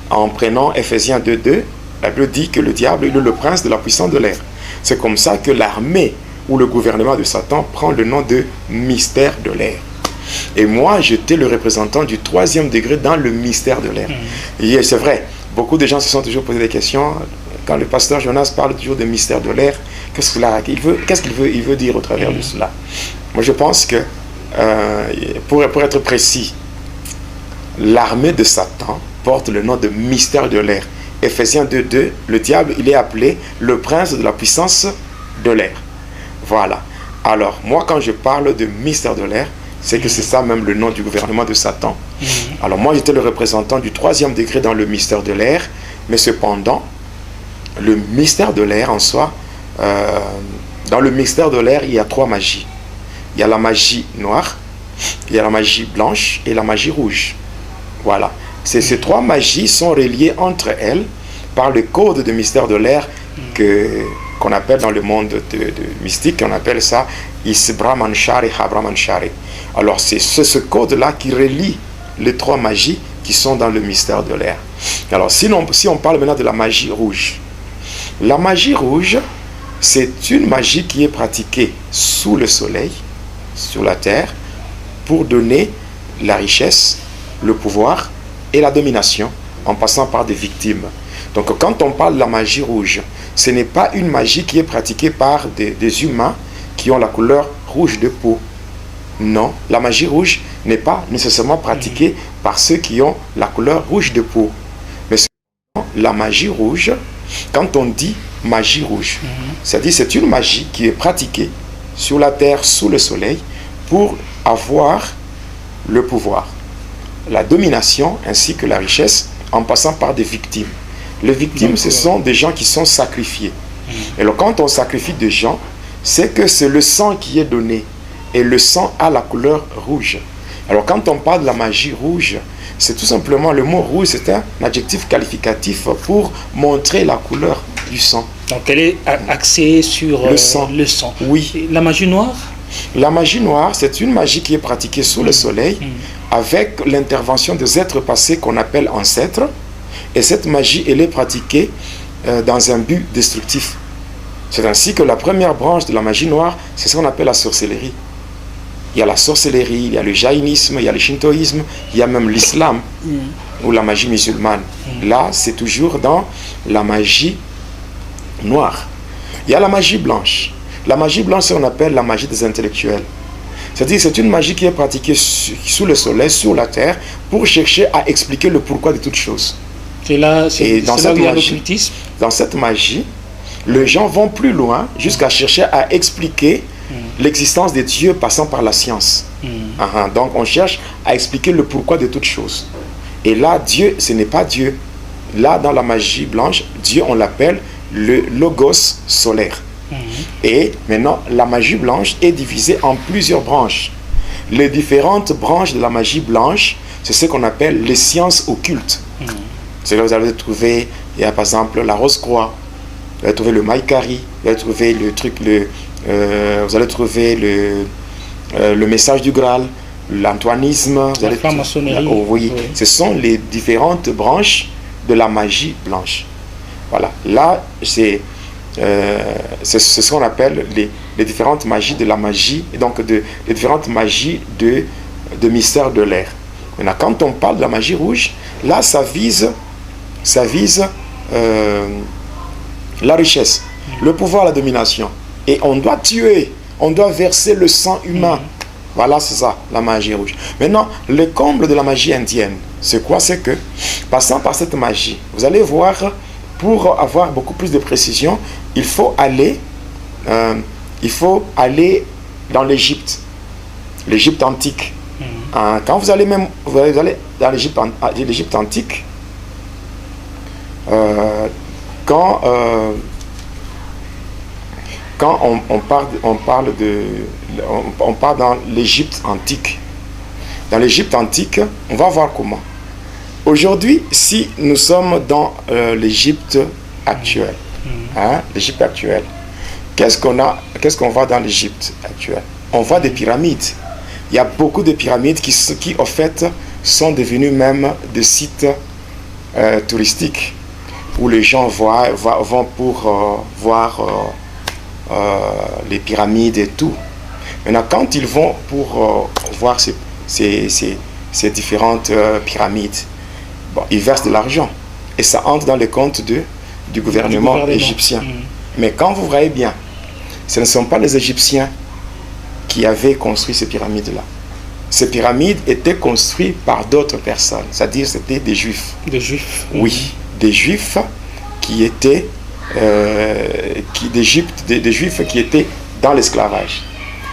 En prenant Ephésiens 2:2, la Bible dit que le diable est le prince de la puissance de l'air. C'est comme ça que l'armée ou le gouvernement de Satan prend le nom de mystère de l'air. Et moi, j'étais le représentant du 3e degré dans le mystère de l'air. Et c'est vrai, beaucoup de gens se sont toujours posé des questions. Quand le pasteur Jonas parle toujours de mystère de l'air, qu'est-ce qu'il veut dire au travers de cela? Moi, je pense que, pour être précis, l'armée de Satan porte le nom de mystère de l'air. Ephésiens 2:2, le diable, il est appelé le prince de la puissance de l'air. Voilà. Alors, moi, quand je parle de mystère de l'air, c'est que c'est ça même le nom du gouvernement de Satan. Alors, moi, j'étais le représentant du 3e degré dans le mystère de l'air, mais cependant, le mystère de l'air en soi, dans le mystère de l'air, il y a 3 magies. Il y a la magie noire, il y a la magie blanche et la magie rouge. Voilà. Ces 3 magies sont reliées entre elles par le code de mystère de l'air qu'on appelle dans le monde mystique, on appelle ça Isbrahmanshari Habrahmanshari. Alors c'est ce code-là qui relie les 3 magies qui sont dans le mystère de l'air. Alors si on parle maintenant de la magie rouge, la magie rouge, c'est une magie qui est pratiquée sous le soleil, sur la terre, pour donner la richesse, le pouvoir et la domination, en passant par des victimes. Donc quand on parle de la magie rouge, ce n'est pas une magie qui est pratiquée par des humains qui ont la couleur rouge de peau. Non, la magie rouge n'est pas nécessairement pratiquée par ceux qui ont la couleur rouge de peau. Mais la magie rouge, quand on dit magie rouge, c'est-à-dire c'est une magie qui est pratiquée sur la terre, sous le soleil, pour avoir le pouvoir, la domination ainsi que la richesse, en passant par des victimes. Les victimes, ce sont des gens qui sont sacrifiés. Et alors, quand on sacrifie des gens, c'est que c'est le sang qui est donné. Et le sang a la couleur rouge. Alors, quand on parle de la magie rouge, c'est tout simplement, le mot rouge, c'est un adjectif qualificatif pour montrer la couleur du sang. Donc, elle est axée sur le sang. Oui. Et la magie noire? La magie noire, c'est une magie qui est pratiquée sous le soleil avec l'intervention des êtres passés qu'on appelle ancêtres. Et cette magie, elle est pratiquée dans un but destructif. C'est ainsi que la première branche de la magie noire, c'est ce qu'on appelle la sorcellerie. Il y a la sorcellerie, il y a le jaïnisme, il y a le shintoïsme, il y a même l'islam. ou la magie musulmane. Là, c'est toujours dans la magie noire. Il y a la magie blanche. La magie blanche, c'est ce qu'on appelle la magie des intellectuels. C'est-à-dire c'est une magie qui est pratiquée sous le soleil, sur la terre, pour chercher à expliquer le pourquoi de toutes choses. Et là, c'est là où il y a l'occultisme. Dans cette magie, les gens vont plus loin jusqu'à chercher à expliquer l'existence des dieux passant par la science. Donc on cherche à expliquer le pourquoi de toutes choses. Et là, Dieu, ce n'est pas Dieu. Là, dans la magie blanche, Dieu, on l'appelle le logos solaire. Et maintenant, la magie blanche est divisée en plusieurs branches. Les différentes branches de la magie blanche, c'est ce qu'on appelle les sciences occultes. C'est là que vous allez trouver, il y a par exemple la rose-croix, vous allez trouver le maïkari, vous allez trouver le truc, vous allez trouver le message du Graal, l'antoinisme, la franc-maçonnerie. Oui, ce sont les différentes branches de la magie blanche. Voilà, là, c'est ce qu'on appelle les différentes magies de la magie, et donc les différentes magies de mystère de l'air. Maintenant, quand on parle de la magie rouge, là, ça vise la richesse, le pouvoir, la domination. Et on doit tuer, on doit verser le sang humain. Voilà, c'est ça, la magie rouge. Maintenant, le comble de la magie indienne, c'est quoi? C'est que, passant par cette magie, vous allez voir, pour avoir beaucoup plus de précision, il faut aller dans l'Égypte antique. Quand vous allez dans l'Égypte antique, quand on part dans l'Égypte antique. Dans l'Égypte antique, on va voir comment. Aujourd'hui, si nous sommes dans l'Égypte actuelle, l'Égypte actuelle, qu'est-ce qu'on voit dans l'Égypte actuelle? On voit des pyramides. Il y a beaucoup de pyramides qui en fait, sont devenues même des sites touristiques où les gens vont pour voir les pyramides et tout. Maintenant, quand ils vont pour voir ces différentes pyramides, bon, ils versent de l'argent et ça entre dans les comptes du gouvernement égyptien. Mais quand vous voyez bien, ce ne sont pas les Égyptiens qui avaient construit ces pyramides-là. Ces pyramides étaient construites par d'autres personnes, c'est-à-dire c'était des Juifs. Des Juifs. Oui, des Juifs qui étaient des Juifs qui étaient dans l'esclavage.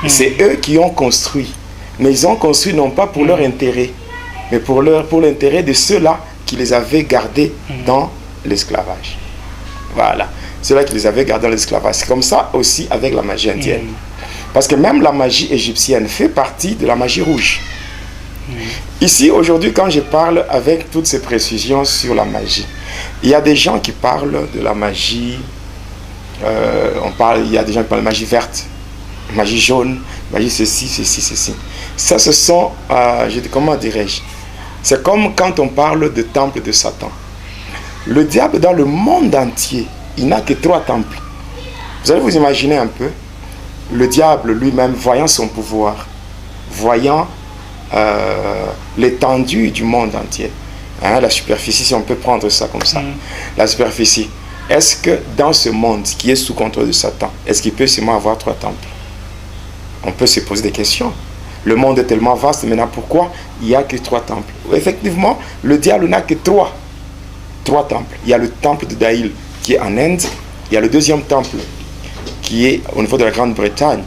C'est eux qui ont construit. Mais ils ont construit non pas pour leur intérêt, mais pour l'intérêt de ceux-là qui les avaient gardés dans l'esclavage. Voilà. Ceux-là qui les avaient gardés dans l'esclavage. C'est comme ça aussi avec la magie indienne. Parce que même la magie égyptienne fait partie de la magie rouge. Ici, aujourd'hui, quand je parle avec toutes ces précisions sur la magie, il y a des gens qui parlent de la magie, il y a des gens qui parlent de magie verte, magie jaune, magie ceci. Ça, ce sont, comment dirais-je, c'est comme quand on parle de temple de Satan. Le diable dans le monde entier, il n'a que 3 temples. Vous allez vous imaginer un peu, le diable lui-même, voyant son pouvoir, voyant l'étendue du monde entier, la superficie, si on peut prendre ça comme ça, la superficie, est-ce que dans ce monde qui est sous contrôle de Satan, est-ce qu'il peut seulement avoir 3 temples? On peut se poser des questions. Le monde est tellement vaste, maintenant pourquoi il n'y a que 3 temples? Effectivement, le diable n'a que 3 temples. Il y a le temple de Daïl qui est en Inde, il y a le deuxième temple qui est au niveau de la Grande-Bretagne,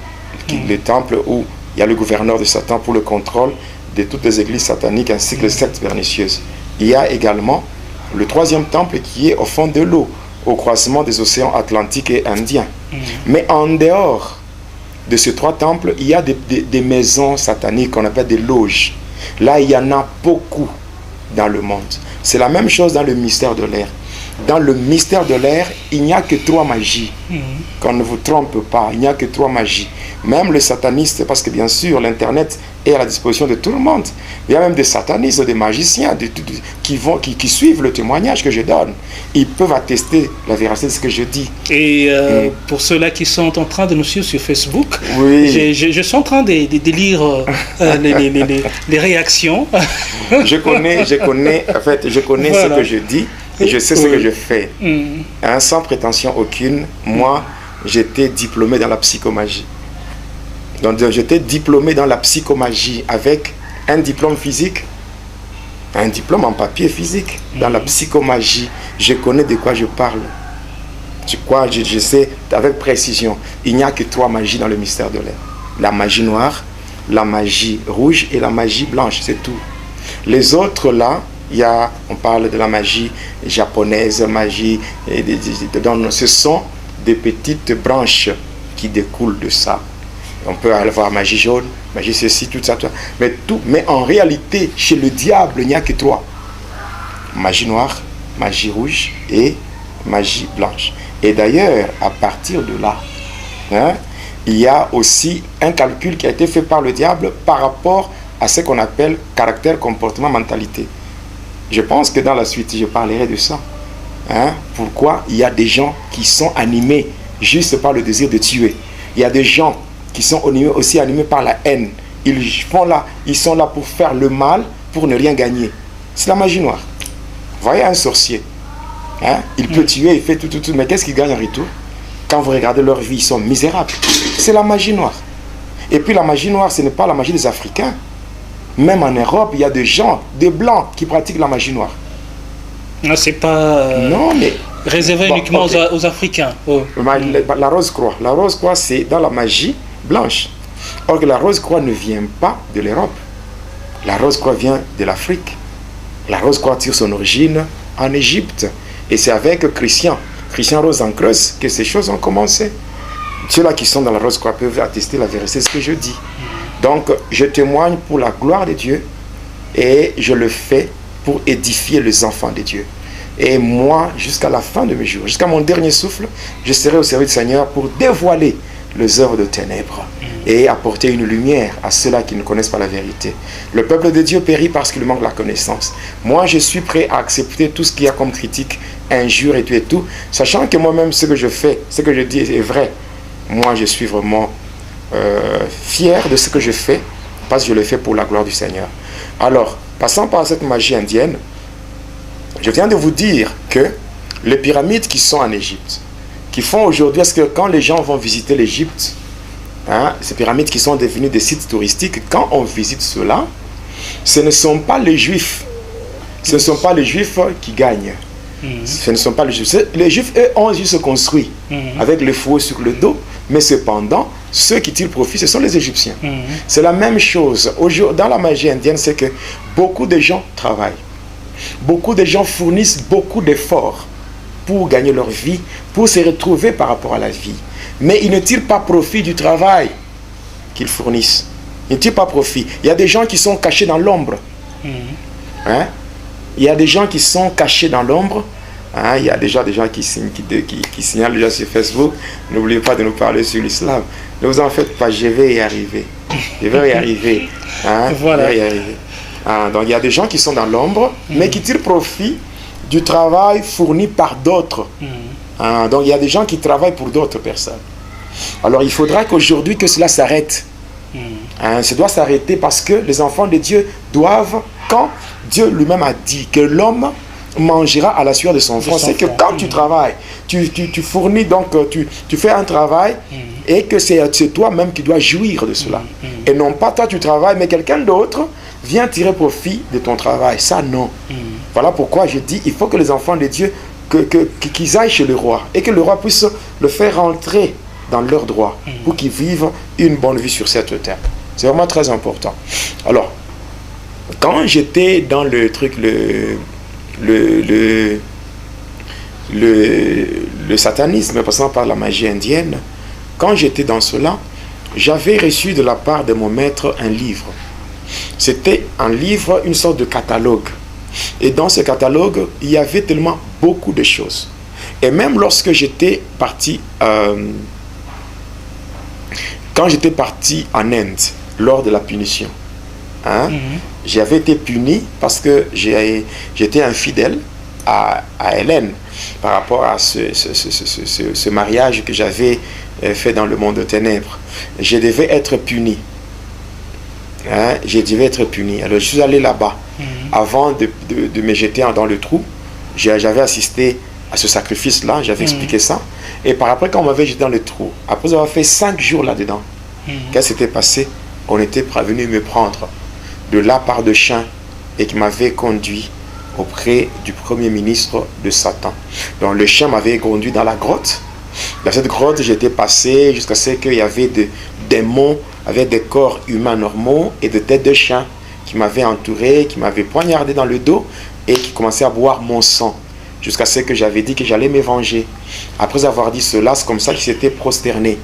le temple où il y a le gouverneur de Satan pour le contrôle de toutes les églises sataniques ainsi que les sectes pernicieuses. Il y a également le 3e temple qui est au fond de l'eau, au croisement des océans Atlantique et Indien. Mais en dehors de ces 3 temples, il y a des maisons sataniques qu'on appelle des loges. Là, il y en a beaucoup dans le monde. C'est la même chose dans le mystère de l'air. dans le mystère de l'air, il n'y a que 3 magies. Qu'on ne vous trompe pas, il n'y a que 3 magies. Même les satanistes, parce que bien sûr, l'Internet est à la disposition de tout le monde. Il y a même des satanistes, des magiciens qui suivent le témoignage que je donne. Ils peuvent attester la véracité de ce que je dis. Et pour ceux-là qui sont en train de nous suivre sur Facebook, oui. je suis en train de lire les réactions. Je connais voilà. Ce que je dis et je sais ce que je fais. Hein, sans prétention aucune, moi, j'étais diplômé dans la psychomagie. Donc j'étais diplômé dans la psychomagie avec un diplôme physique, un diplôme en papier physique. Dans la psychomagie, je connais de quoi je parle. Je sais avec précision. Il n'y a que 3 magies dans le mystère de l'air. La magie noire, la magie rouge et la magie blanche, c'est tout. Les autres là, on parle de la magie japonaise, magie, ce sont des petites branches qui découlent de ça. On peut avoir magie jaune, magie ceci, tout ça, mais en réalité, chez le diable, il n'y a que 3. Magie noire, magie rouge et magie blanche. Et d'ailleurs, à partir de là, hein, il y a aussi un calcul qui a été fait par le diable par rapport à ce qu'on appelle caractère, comportement, mentalité. Je pense que dans la suite, je parlerai de ça. Hein? Pourquoi il y a des gens qui sont animés juste par le désir de tuer. Il y a des gens qui sont aussi animés par la haine. Ils sont là pour faire le mal, pour ne rien gagner. C'est la magie noire. Vous voyez un sorcier, hein? Il peut tuer, il fait tout, mais qu'est-ce qu'il gagne en retour? Quand vous regardez leur vie, ils sont misérables. C'est la magie noire. Et puis la magie noire, ce n'est pas la magie des Africains. Même en Europe, il y a des gens, des Blancs, qui pratiquent la magie noire. Non, c'est pas non, mais réservé uniquement aux Africains. Oh. La rose-croix. La rose-croix, c'est dans la magie blanche. Or que la rose-croix ne vient pas de l'Europe. La rose-croix vient de l'Afrique. La rose-croix tire son origine en Égypte. Et c'est avec Christian Rosenkreuz que ces choses ont commencé. Ceux-là qui sont dans la rose-croix peuvent attester la vérité de ce que je dis. Donc, je témoigne pour la gloire de Dieu et je le fais pour édifier les enfants de Dieu. Et moi, jusqu'à la fin de mes jours, jusqu'à mon dernier souffle, je serai au service du Seigneur pour dévoiler les œuvres de ténèbres et apporter une lumière à ceux-là qui ne connaissent pas la vérité. Le peuple de Dieu périt parce qu'il manque la connaissance. Moi, je suis prêt à accepter tout ce qu'il y a comme critique, injure et tout, sachant que moi-même, ce que je fais, ce que je dis est vrai. Moi, je suis vraiment fier de ce que je fais, parce que je le fais pour la gloire du Seigneur. Alors, passant par cette magie indienne, je viens de vous dire que les pyramides qui sont en Égypte, qui font aujourd'hui, est-ce que quand les gens vont visiter l'Égypte, hein, ces pyramides qui sont devenues des sites touristiques, quand on visite cela, ce ne sont pas les Juifs. Ce ne sont pas les Juifs qui gagnent. Ce ne sont pas les Juifs. Les Juifs, eux, ont juste construit avec le fouet sur le dos, mais cependant, ceux qui tirent profit, ce sont les Égyptiens. C'est la même chose. Dans la magie indienne, c'est que beaucoup de gens travaillent. Beaucoup de gens fournissent beaucoup d'efforts pour gagner leur vie, pour se retrouver par rapport à la vie. Mais ils ne tirent pas profit du travail qu'ils fournissent. Ils ne tirent pas profit. Il y a des gens qui sont cachés dans l'ombre. Hein? Il y a des gens qui sont cachés dans l'ombre. Hein? Il y a déjà des gens qui signalent déjà sur Facebook. N'oubliez pas de nous parler sur l'islam. Ne vous en faites pas, je vais y arriver. Je vais y arriver. Hein? Voilà. Je vais y arriver. Ah, donc il y a des gens qui sont dans l'ombre, mais qui tirent profit du travail fourni par d'autres. Ah, donc il y a des gens qui travaillent pour d'autres personnes. Alors il faudra qu'aujourd'hui que cela s'arrête. Ah, ça doit s'arrêter parce que les enfants de Dieu doivent, quand Dieu lui-même a dit que l'homme mangera à la sueur de son front, c'est que quand tu travailles, tu fournis, donc tu fais un travail et que c'est toi-même qui dois jouir de cela. Et non pas toi tu travailles, mais quelqu'un d'autre vient tirer profit de ton travail. Ça, non. Voilà pourquoi je dis, il faut que les enfants de Dieu, qu'ils aillent chez le roi et que le roi puisse le faire rentrer dans leurs droits pour qu'ils vivent une bonne vie sur cette terre. C'est vraiment très important. Alors, quand j'étais dans le truc, le satanisme, passant par la magie indienne, quand j'étais dans cela, j'avais reçu de la part de mon maître un livre. C'était un livre, une sorte de catalogue. Et dans ce catalogue, il y avait tellement beaucoup de choses. Et même lorsque j'étais parti, quand j'étais parti en Inde, lors de la punition, hein, j'avais été puni parce que j'étais infidèle à Hélène par rapport à ce mariage que j'avais fait dans le monde de ténèbres. Je devais être puni. Hein, je devais être puni. Alors je suis allé là-bas. Avant de me jeter dans le trou, j'avais assisté à ce sacrifice-là, j'avais expliqué ça. Et par après, quand on m'avait jeté dans le trou, après avoir fait 5 jours là-dedans, qu'est-ce qui s'était passé? On était venu me prendre de la part de chien et qui m'avait conduit auprès du premier ministre de Satan. Donc le chien m'avait conduit dans la grotte. Dans cette grotte, j'étais passé jusqu'à ce qu'il y avait des démons avec des corps humains normaux et des têtes de chiens qui m'avaient entouré, qui m'avaient poignardé dans le dos et qui commençaient à boire mon sang jusqu'à ce que j'avais dit que j'allais me venger. Après avoir dit cela, c'est comme ça qu'il s'était prosterné.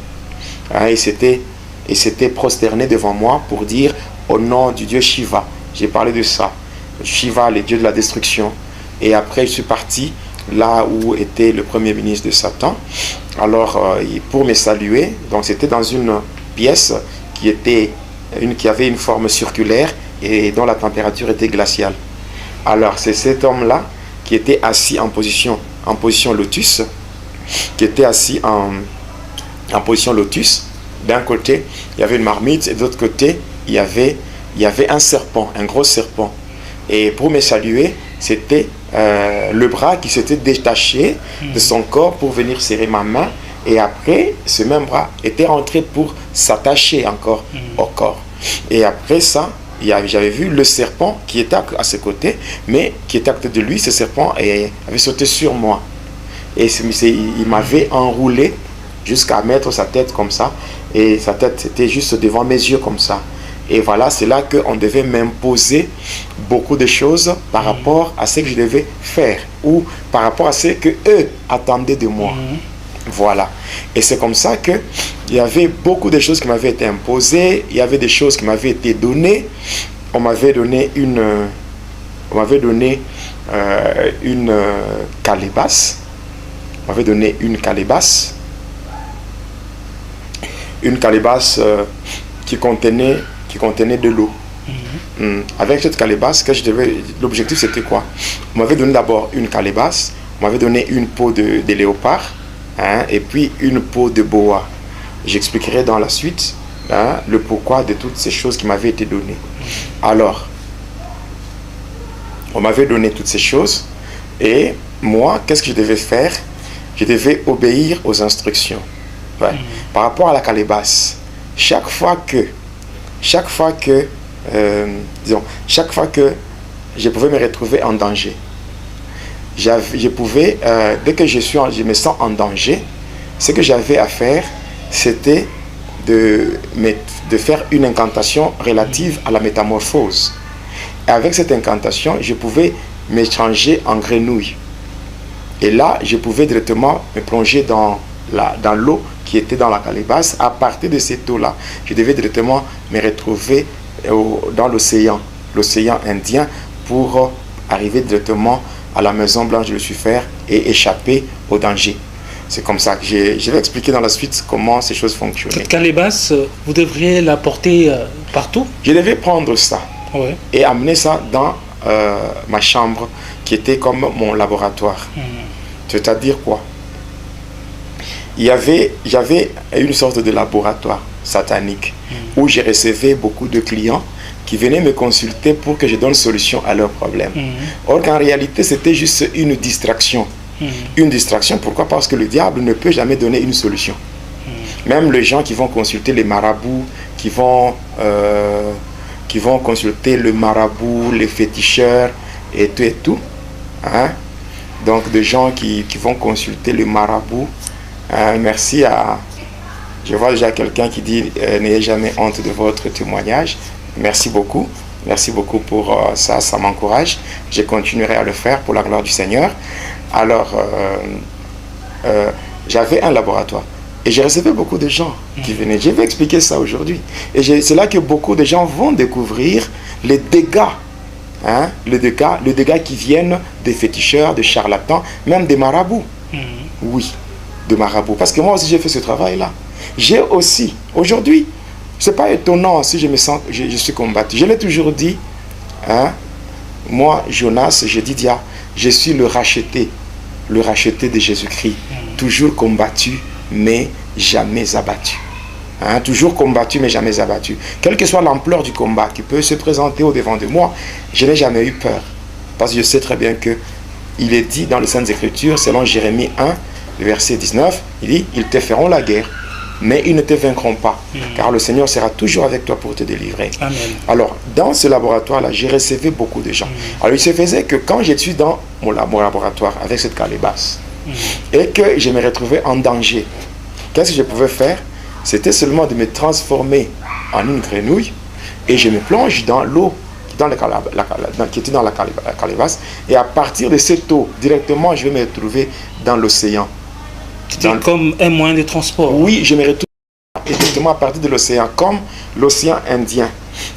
Hein, il s'était prosterné devant moi pour dire au nom du dieu Shiva. J'ai parlé de ça. Shiva, le dieu de la destruction. Et après, je suis parti là où était le premier ministre de Satan. Alors, pour me saluer, donc c'était dans une pièce qui avait une forme circulaire et dont la température était glaciale. Alors, c'est cet homme-là qui était assis en position lotus, qui était assis en position lotus. D'un côté, il y avait une marmite et de l'autre côté, il y avait un serpent, un gros serpent. Et pour me saluer, c'était le bras qui s'était détaché de son corps pour venir serrer ma main. Et après, ce même bras était rentré pour s'attacher encore au corps. Et après ça, j'avais vu le serpent qui était à ses côtés, mais qui était à côté de lui, ce serpent avait sauté sur moi. Et il m'avait enroulé jusqu'à mettre sa tête comme ça. Et sa tête était juste devant mes yeux comme ça. Et voilà, c'est là qu'on devait m'imposer beaucoup de choses par rapport à ce que je devais faire ou par rapport à ce que eux attendaient de moi. Voilà. Et c'est comme ça qu'il y avait beaucoup de choses qui m'avaient été imposées, il y avait des choses qui m'avaient été données. On m'avait donné une calebasse. On m'avait donné une calebasse. Une calebasse qui contenait de l'eau. Avec cette calebasse, l'objectif c'était quoi? On m'avait donné d'abord une calebasse, on m'avait donné une peau de léopard, hein, et puis une peau de boa. J'expliquerai dans la suite le pourquoi de toutes ces choses qui m'avaient été données. Alors, on m'avait donné toutes ces choses, et moi, qu'est-ce que je devais faire? Je devais obéir aux instructions. Ouais. Par rapport à la calebasse, chaque fois que je pouvais me retrouver en danger, dès que je me sens en danger, ce que j'avais à faire, c'était de faire une incantation relative à la métamorphose. Et avec cette incantation, je pouvais m'échanger en grenouille. Et là, je pouvais directement me plonger dans l'eau qui était dans la calebasse. À partir de cette eau-là, je devais directement me retrouver dans l'océan Indien pour arriver directement à la Maison Blanche de Lucifer et échapper au danger. C'est comme ça que je vais expliquer dans la suite comment ces choses fonctionnent. Cette calebasse, vous devriez la porter partout? Je devais prendre ça et amener ça dans ma chambre qui était comme mon laboratoire. C'est-à-dire quoi? J'avais une sorte de laboratoire satanique où je recevais beaucoup de clients qui venaient me consulter pour que je donne solution à leurs problèmes. Or qu'en réalité, c'était juste une distraction. Une distraction, pourquoi? Parce que le diable ne peut jamais donner une solution. Même les gens qui vont consulter les marabouts, qui vont consulter le marabout, les féticheurs et tout. Hein? Donc des gens qui vont consulter le marabout. Merci à... Je vois déjà quelqu'un qui dit n'ayez jamais honte de votre témoignage. Merci beaucoup pour ça, ça m'encourage. Je continuerai à le faire pour la gloire du Seigneur. Alors, j'avais un laboratoire et j'ai recevais beaucoup de gens qui venaient. Je vais expliquer ça aujourd'hui. Et c'est là que beaucoup de gens vont découvrir les dégâts Hein, les dégâts qui viennent des féticheurs, des charlatans, même des marabouts. Oui, de marabouts. Parce que moi aussi, j'ai fait ce travail-là. J'ai aussi, aujourd'hui, c'est pas étonnant si je me sens, je suis combattu. Je l'ai toujours dit, hein, moi, Jonas, je dis, je suis le racheté de Jésus-Christ. Toujours combattu, mais jamais abattu. Hein, toujours combattu, mais jamais abattu. Quelle que soit l'ampleur du combat qui peut se présenter au-devant de moi, je n'ai jamais eu peur. Parce que je sais très bien que il est dit dans les Saintes Écritures, selon Jérémie 1, verset 19, il dit, ils te feront la guerre, mais ils ne te vaincront pas, car le Seigneur sera toujours avec toi pour te délivrer. Amen. Alors, dans ce laboratoire-là, j'ai recevé beaucoup de gens. Alors, il se faisait que quand j'étais dans mon laboratoire avec cette calebasse, et que je me retrouvais en danger, qu'est-ce que je pouvais faire? C'était seulement de me transformer en une grenouille et je me plonge dans l'eau qui était dans la calebasse, et à partir de cette eau, directement, je vais me retrouver dans l'océan. C'était comme un moyen de transport. Oui, je me retrouve effectivement à partir de l'océan, comme l'océan Indien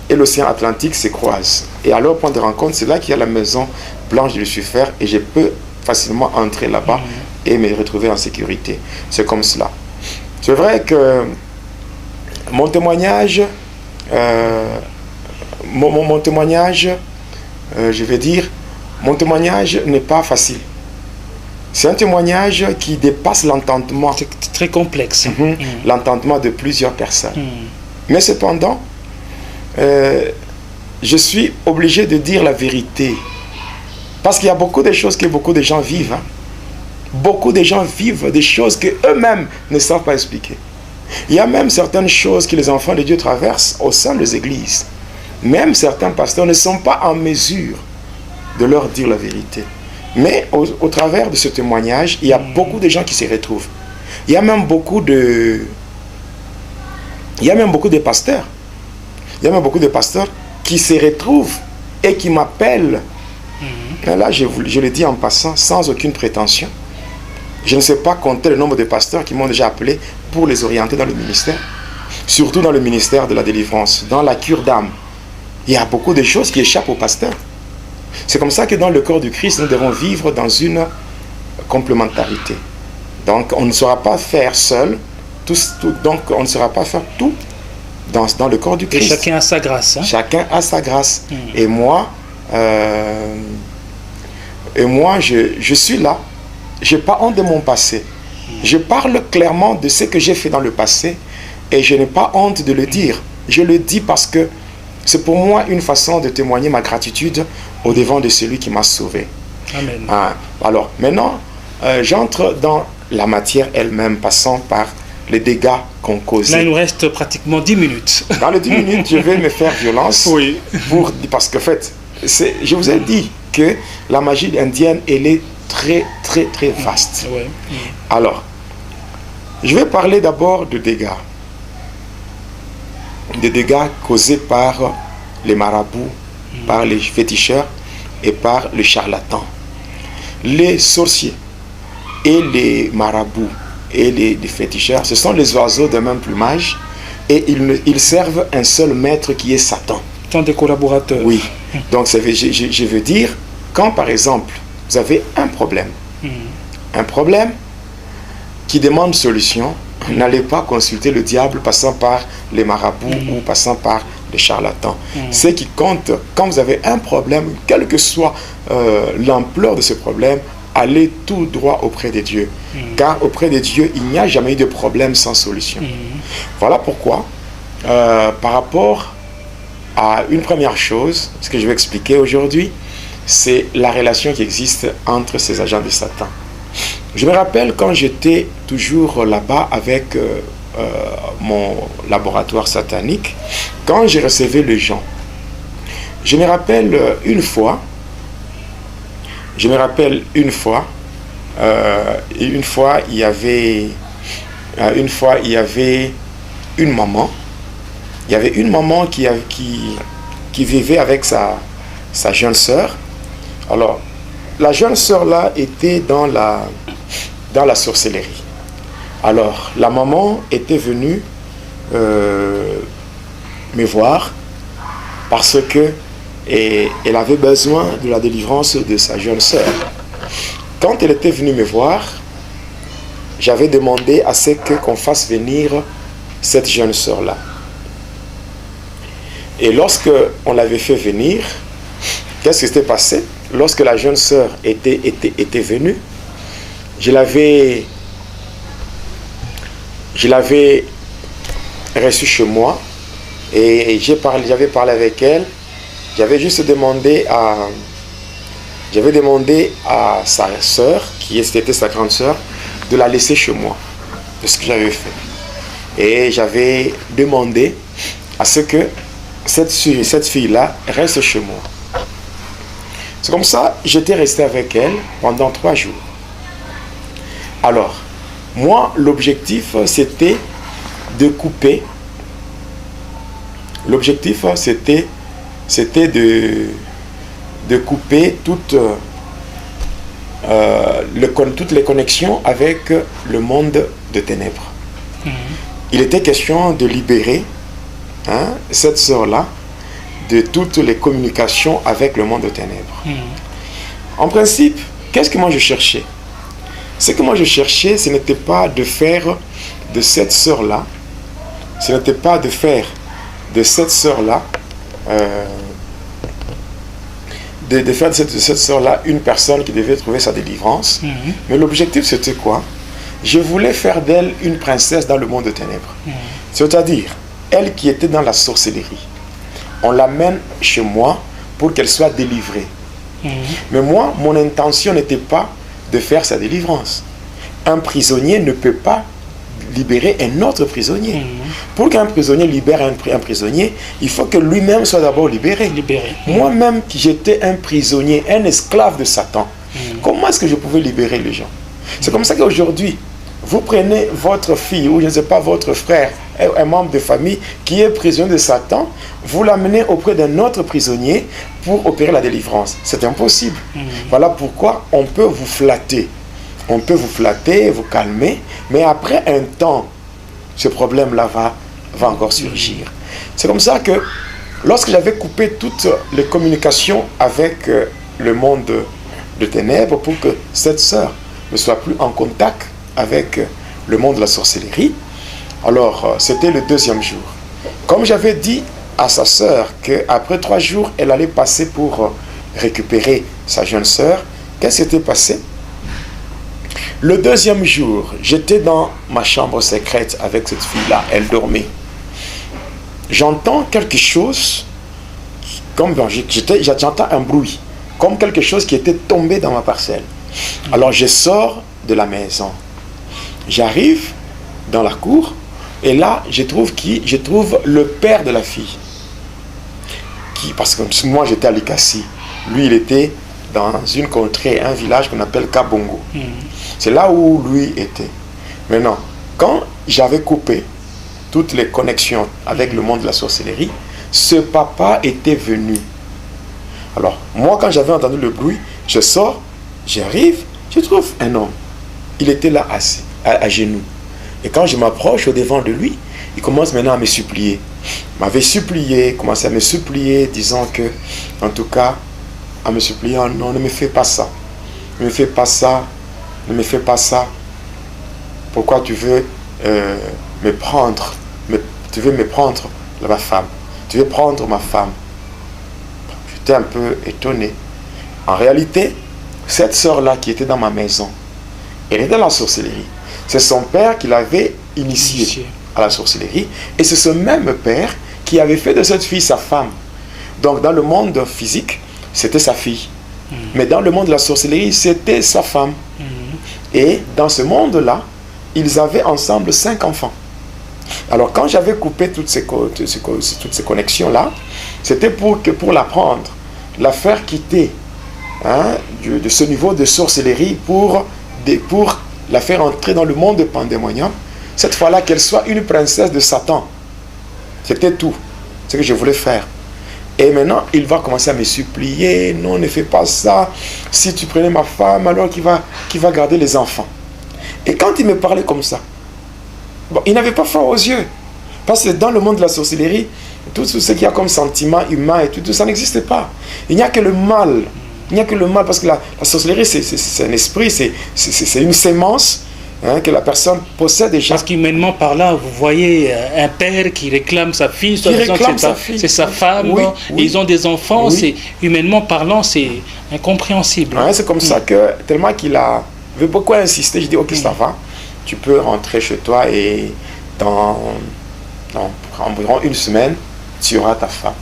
et l'océan Atlantique se croisent. Et à leur point de rencontre, c'est là qu'il y a la maison blanche de Lucifer et je peux facilement entrer là-bas et me retrouver en sécurité. C'est comme cela. C'est vrai que mon témoignage, mon témoignage n'est pas facile. C'est un témoignage qui dépasse l'entendement. C'est très complexe. L'entendement de plusieurs personnes. Mais cependant, je suis obligé de dire la vérité. Parce qu'il y a beaucoup de choses que beaucoup de gens vivent. Hein. Beaucoup de gens vivent des choses qu'eux-mêmes ne savent pas expliquer. Il y a même certaines choses que les enfants de Dieu traversent au sein des églises. Même certains pasteurs ne sont pas en mesure de leur dire la vérité. Mais au travers de ce témoignage, il y a beaucoup de gens qui se retrouvent. Il y a même beaucoup de pasteurs. Il y a même beaucoup de pasteurs qui se retrouvent et qui m'appellent. Là, je le dis en passant, sans aucune prétention. Je ne sais pas compter le nombre de pasteurs qui m'ont déjà appelé pour les orienter dans le ministère. Surtout dans le ministère de la délivrance, dans la cure d'âme. Il y a beaucoup de choses qui échappent aux pasteurs. C'est comme ça que dans le corps du Christ, nous devons vivre dans une complémentarité. Donc, on ne saura pas faire seul, donc on ne saura pas faire tout dans le corps du Christ. Et chacun a sa grâce. Hein? Chacun a sa grâce. Et moi, je suis là. Je n'ai pas honte de mon passé. Je parle clairement de ce que j'ai fait dans le passé et je n'ai pas honte de le dire. Je le dis parce que c'est pour moi une façon de témoigner ma gratitude au devant de celui qui m'a sauvé. Amen. Alors, maintenant, j'entre dans la matière elle-même, passant par les dégâts qu'on cause. Là, il nous reste pratiquement 10 minutes. Dans les 10 minutes, je vais me faire violence. Oui. Parce que, en fait, je vous ai dit que la magie indienne, elle est très, très, très vaste. Ouais. Alors, je vais parler d'abord de dégâts. Des dégâts causés par les marabouts, par les féticheurs et par les charlatans. Les sorciers et les marabouts et les féticheurs, ce sont les oiseaux de même plumage et ils servent un seul maître qui est Satan. Tant des collaborateurs. Oui. Donc, je veux dire, quand par exemple, vous avez un problème qui demande solution, n'allez pas consulter le diable passant par les marabouts ou passant par les charlatans. Ce qui compte, quand vous avez un problème, quelle que soit l'ampleur de ce problème, allez tout droit auprès de Dieu. Car auprès de Dieu, il n'y a jamais eu de problème sans solution. Voilà pourquoi, par rapport à une première chose, ce que je vais expliquer aujourd'hui, c'est la relation qui existe entre ces agents de Satan. Je me rappelle quand j'étais toujours là-bas avec mon laboratoire satanique, quand j'ai recevé les gens, je me rappelle une fois, il y avait une maman, qui vivait avec sa jeune sœur. Alors, la jeune sœur là était dans la sorcellerie. Alors, la maman était venue me voir parce que et elle avait besoin de la délivrance de sa jeune sœur. Quand elle était venue me voir, j'avais demandé à ce qu'on fasse venir cette jeune sœur-là. Et lorsque on l'avait fait venir, qu'est-ce qui s'était passé? Lorsque la jeune sœur était venue, je l'avais reçue chez moi et j'avais parlé avec elle. J'avais juste demandé à sa sœur, qui était sa grande sœur, de la laisser chez moi. C'est ce que j'avais fait. Et j'avais demandé à ce que cette fille-là reste chez moi. C'est comme ça, j'étais resté avec elle pendant 3 jours. Alors, moi, l'objectif, c'était de couper. L'objectif, c'était de couper toutes les connexions avec le monde de ténèbres. Il était question de libérer cette sœur-là de toutes les communications avec le monde de ténèbres. En principe, qu'est-ce que moi je cherchais? Ce que moi je cherchais, ce n'était pas de faire de cette sœur-là, de faire de cette sœur-là une personne qui devait trouver sa délivrance. Mais l'objectif, c'était quoi? Je voulais faire d'elle une princesse dans le monde de ténèbres. C'est-à-dire, elle qui était dans la sorcellerie, on l'amène chez moi pour qu'elle soit délivrée. Mais moi, mon intention n'était pas de faire sa délivrance. Un prisonnier ne peut pas libérer un autre prisonnier. Pour qu'un prisonnier libère un prisonnier, il faut que lui-même soit d'abord libéré. Moi-même, qui j'étais un prisonnier, un esclave de Satan, comment est-ce que je pouvais libérer les gens? C'est comme ça qu'aujourd'hui, vous prenez votre fille, ou je ne sais pas, votre frère, un membre de famille qui est prisonnier de Satan, vous l'amenez auprès d'un autre prisonnier pour opérer la délivrance. C'est impossible. Voilà pourquoi on peut vous flatter. On peut vous flatter, vous calmer, mais après un temps, ce problème-là va encore surgir. C'est comme ça que lorsque j'avais coupé toutes les communications avec le monde de ténèbres pour que cette sœur ne soit plus en contact avec le monde de la sorcellerie, alors c'était le 2e jour. Comme j'avais dit à sa sœur qu'après 3 jours, elle allait passer pour récupérer sa jeune sœur, qu'est-ce qui s'était passé? Le 2e jour, j'étais dans ma chambre secrète avec cette fille-là, elle dormait. J'entends quelque chose, j'entends un bruit, comme quelque chose qui était tombé dans ma parcelle. Alors je sors de la maison. J'arrive dans la cour, et là, je trouve le père de la fille. Parce que moi, j'étais à Likasi. Lui, il était dans une contrée, un village qu'on appelle Kabongo. C'est là où lui était. Maintenant, quand j'avais coupé toutes les connexions avec le monde de la sorcellerie, ce papa était venu. Alors, moi, quand j'avais entendu le bruit, je sors, j'arrive, je trouve un homme. Il était là assis, à genoux. Et quand je m'approche au-devant de lui, il commence maintenant à me supplier. Il m'avait supplié, commençait à me supplier, disant que, en tout cas, à me supplier, non, ne me fais pas ça. Ne me fais pas ça. Ne me fais pas ça. Pourquoi tu veux me prendre? Tu veux me prendre ma femme. Tu veux prendre ma femme. J'étais un peu étonné. En réalité, cette sœur-là qui était dans ma maison, elle était dans la sorcellerie. C'est son père qui l'avait initiée à la sorcellerie. Et c'est ce même père qui avait fait de cette fille sa femme. Donc dans le monde physique, c'était sa fille. Mais dans le monde de la sorcellerie, c'était sa femme. Et dans ce monde-là, ils avaient ensemble 5 enfants. Alors quand j'avais coupé toutes ces connexions-là, c'était pour la prendre, la faire quitter de ce niveau de sorcellerie pour la faire entrer dans le monde de pandémonium. Cette fois-là, qu'elle soit une princesse de Satan. C'était tout ce que je voulais faire. Et maintenant, il va commencer à me supplier. Non, ne fais pas ça. Si tu prenais ma femme, alors qui va garder les enfants. Et quand il me parlait comme ça, bon, il n'avait pas froid aux yeux. Parce que dans le monde de la sorcellerie, Tout ce qu'il y a comme sentiment humain et tout ça n'existe pas. Il n'y a que le mal. Il n'y a que le mal, parce que la sorcellerie, c'est un esprit, c'est une sémence, hein, que la personne possède déjà. Parce qu'humainement parlant, vous voyez un père qui réclame sa fille, c'est sa femme, oui, et ils ont des enfants, oui. Humainement parlant, c'est incompréhensible. Ouais, c'est comme ça que, tellement qu'il veut beaucoup insister, je dis ok, ça va, tu peux rentrer chez toi et dans environ une semaine, tu auras ta femme.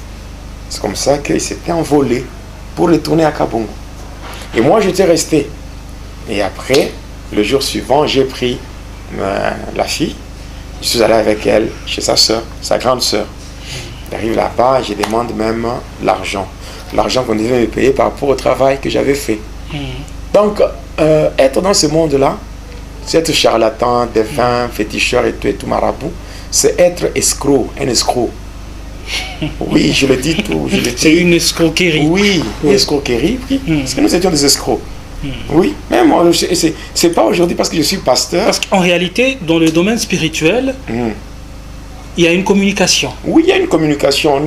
C'est comme ça qu'il s'était envolé pour retourner à Kabongo. Et moi, j'étais resté. Et après, le jour suivant, j'ai pris la fille. Je suis allé avec elle chez sa soeur, sa grande soeur. J'arrive là-bas, je demande même l'argent. L'argent qu'on devait me payer par rapport au travail que j'avais fait. Donc, être dans ce monde-là, c'est être charlatan, défunt, féticheur et tout marabout, c'est être escroc, un escroc. Oui, je le dis tout. C'est une escroquerie. Oui, une escroquerie, oui. Parce que nous étions des escrocs. Oui, même moi, c'est pas aujourd'hui parce que je suis pasteur. Parce qu'en réalité, dans le domaine spirituel, il y a une communication. Oui, il y a une communication.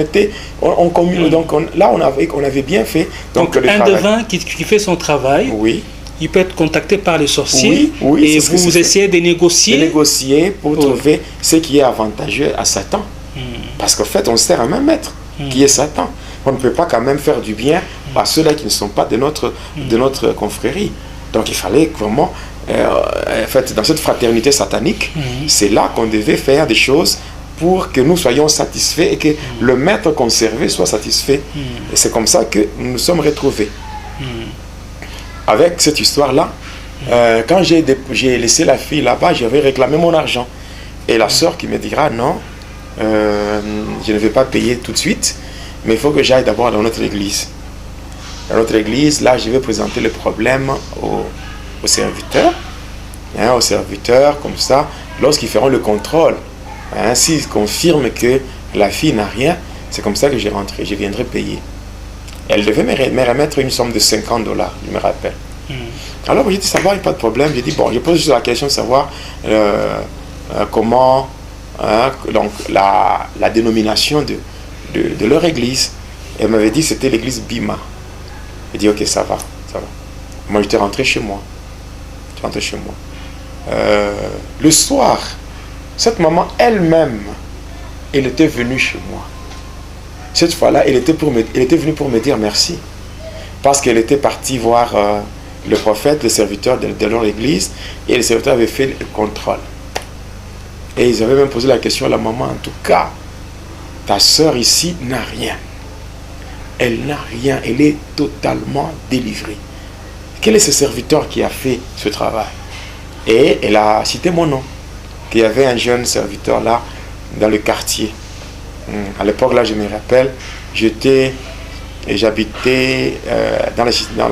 On communique. Donc là, on avait bien fait. Donc un devin qui fait son travail. Oui. Il peut être contacté par les sorciers, oui, et vous essayez de négocier. De négocier pour trouver ce qui est avantageux à Satan. Parce qu'en fait, on sert à un même maître, qui est Satan. On ne peut pas quand même faire du bien à ceux-là qui ne sont pas de notre confrérie. Donc il fallait vraiment, en fait, dans cette fraternité satanique, c'est là qu'on devait faire des choses pour que nous soyons satisfaits et que le maître conservé soit satisfait. Et c'est comme ça que nous nous sommes retrouvés. Avec cette histoire-là, quand j'ai laissé la fille là-bas, j'avais réclamé mon argent. Et la sœur qui me dira, non, je ne vais pas payer tout de suite, mais il faut que j'aille d'abord dans notre église. Dans notre église, là, je vais présenter le problème aux serviteurs. Aux serviteurs, comme ça, lorsqu'ils feront le contrôle, s'ils confirment que la fille n'a rien, c'est comme ça que je viendrai payer. Elle devait me remettre une somme de $50, je me rappelle. Alors j'ai dit, ça va, il n'y a pas de problème. J'ai dit, bon, je pose juste la question de savoir comment, donc la dénomination de leur église. Elle m'avait dit que c'était l'église Bima. J'ai dit, ok, ça va. Moi, j'étais rentré chez moi. Le soir, cette maman elle-même, elle était venue chez moi. Cette fois-là, elle était venue pour me dire merci. Parce qu'elle était partie voir le prophète, le serviteur de leur église, et le serviteur avait fait le contrôle. Et ils avaient même posé la question à la maman, en tout cas, ta soeur ici n'a rien. Elle n'a rien, elle est totalement délivrée. Quel est ce serviteur qui a fait ce travail? Et elle a cité mon nom, qu'il y avait un jeune serviteur là, dans le quartier. À l'époque, là, je me rappelle, j'habitais dans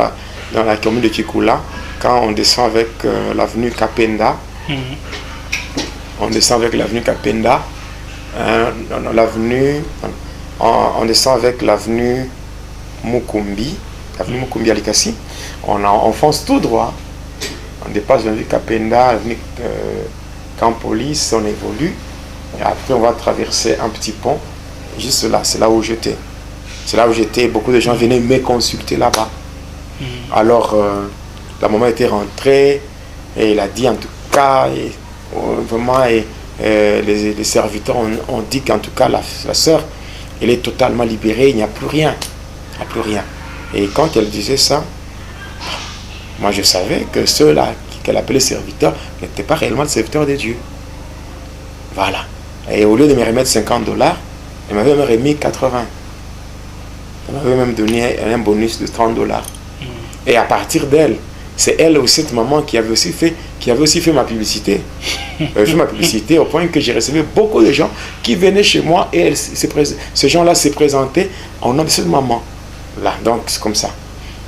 la commune de Tchikoula, quand on descend avec l'avenue Kapenda. On descend avec l'avenue Kapenda, on descend avec l'avenue Mukumbi, à Likasi. On fonce tout droit, on dépasse l'avenue Kapenda, l'avenue Campolis, on évolue. Et après, on va traverser un petit pont. Juste là, c'est là où j'étais. Beaucoup de gens venaient me consulter là-bas. Alors, la maman était rentrée et il a dit en tout cas, vraiment, les serviteurs ont dit qu'en tout cas, la sœur, elle est totalement libérée, il n'y a plus rien. Et quand elle disait ça, moi je savais que ceux-là qu'elle appelait serviteurs n'étaient pas réellement des serviteurs de Dieu. Voilà. Et au lieu de me remettre $50, elle m'avait même remis 80. Elle m'avait même donné un bonus de $30. Et à partir d'elle, c'est elle aussi, cette maman, qui avait aussi fait ma publicité. Elle avait fait ma publicité au point que j'ai reçu beaucoup de gens qui venaient chez moi et ces gens-là se présentaient en nom de cette maman. Là, donc c'est comme ça.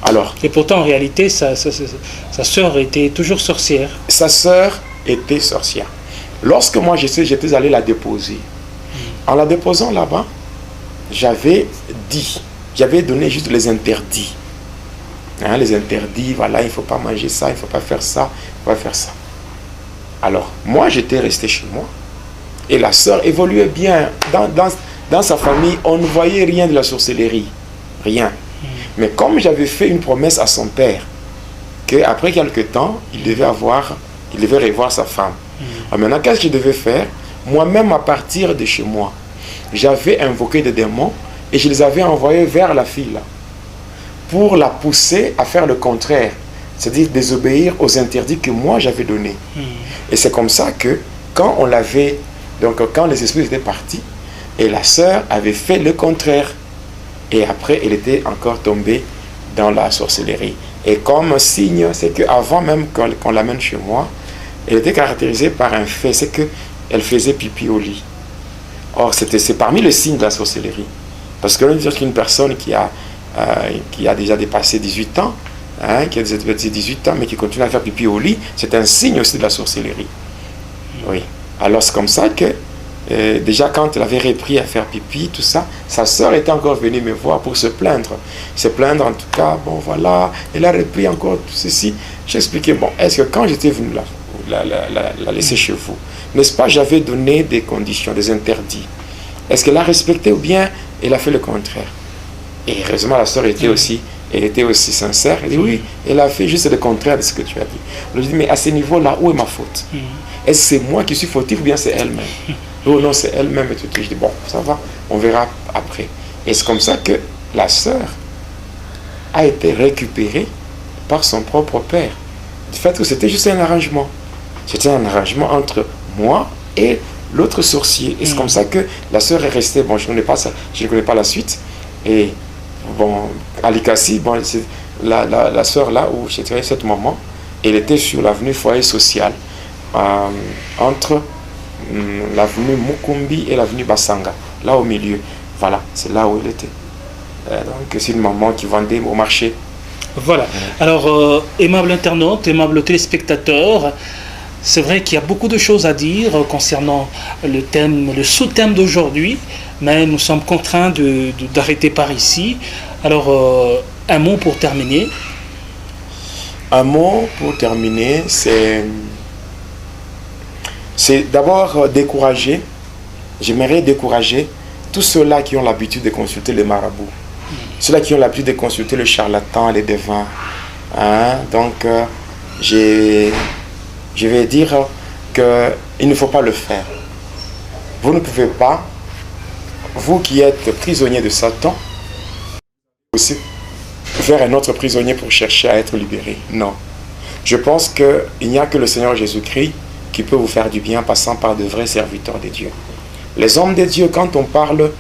Alors. Et pourtant, en réalité, sa sœur était toujours sorcière. Sa sœur était sorcière. Lorsque moi j'étais allé la déposer, en la déposant là-bas, j'avais donné juste les interdits. Les interdits, voilà, il ne faut pas manger ça, il ne faut pas faire ça, il ne faut pas faire ça. Alors, moi j'étais resté chez moi, et la sœur évoluait bien. dans sa famille, on ne voyait rien de la sorcellerie. Rien. Mais comme j'avais fait une promesse à son père, qu'après quelques temps, il devait revoir sa femme. Alors maintenant, qu'est-ce que je devais faire? Moi-même, à partir de chez moi, j'avais invoqué des démons et je les avais envoyés vers la fille là, pour la pousser à faire le contraire, c'est-à-dire désobéir aux interdits que moi j'avais donnés. Et c'est comme ça que quand quand les esprits étaient partis, et la sœur avait fait le contraire, et après elle était encore tombée dans la sorcellerie. Et comme signe, c'est qu'avant même qu'on l'amène chez moi, elle était caractérisée par un fait, c'est qu'elle faisait pipi au lit. Or, c'est parmi les signes de la sorcellerie. Parce que l'on dit qu'une personne qui a déjà dépassé 18 ans, qui a déjà dépassé 18 ans, mais qui continue à faire pipi au lit, c'est un signe aussi de la sorcellerie. Oui. Alors, c'est comme ça que, déjà quand elle avait repris à faire pipi, tout ça, sa sœur était encore venue me voir pour se plaindre. Se plaindre en tout cas, bon voilà, elle a repris encore tout ceci. J'expliquais, bon, est-ce que quand j'étais venu la laisser chez vous, n'est-ce pas, j'avais donné des conditions, des interdits. Est-ce qu'elle a respecté ou bien elle a fait le contraire? Et heureusement, la sœur était aussi sincère. Elle dit oui, elle a fait juste le contraire de ce que tu as dit. Je dis, mais à ce niveau-là, où est ma faute? Est-ce que c'est moi qui suis fautif ou bien c'est elle-même? Oh non, c'est elle-même. Et tout. Je dis, bon, ça va, on verra après. Et c'est comme ça que la sœur a été récupérée par son propre père. Du fait que c'était juste un arrangement. C'était un arrangement entre moi et l'autre sorcier. Et c'est comme ça que la sœur est restée. Bon, je ne connais pas la suite. Et bon, Alikassi, bon, c'est la sœur là où j'étais à ce moment, elle était sur l'avenue Foyer Social, entre l'avenue Mukumbi et l'avenue Basanga, là au milieu. Voilà, c'est là où elle était. Donc c'est une maman qui vendait au marché. Voilà. Alors, aimable internaute, aimable téléspectateur, c'est vrai qu'il y a beaucoup de choses à dire concernant le sous-thème d'aujourd'hui, mais nous sommes contraints d'arrêter par ici. Alors, un mot pour terminer. Un mot pour terminer, c'est d'abord décourager. J'aimerais décourager tous ceux-là qui ont l'habitude de consulter les marabouts. Ceux-là qui ont l'habitude de consulter le charlatan, les devins. Donc, je vais dire qu'il ne faut pas le faire. Vous ne pouvez pas, vous qui êtes prisonnier de Satan, aussi faire un autre prisonnier pour chercher à être libéré. Non. Je pense qu'il n'y a que le Seigneur Jésus-Christ qui peut vous faire du bien en passant par de vrais serviteurs de Dieu. Les hommes de Dieu, quand on parle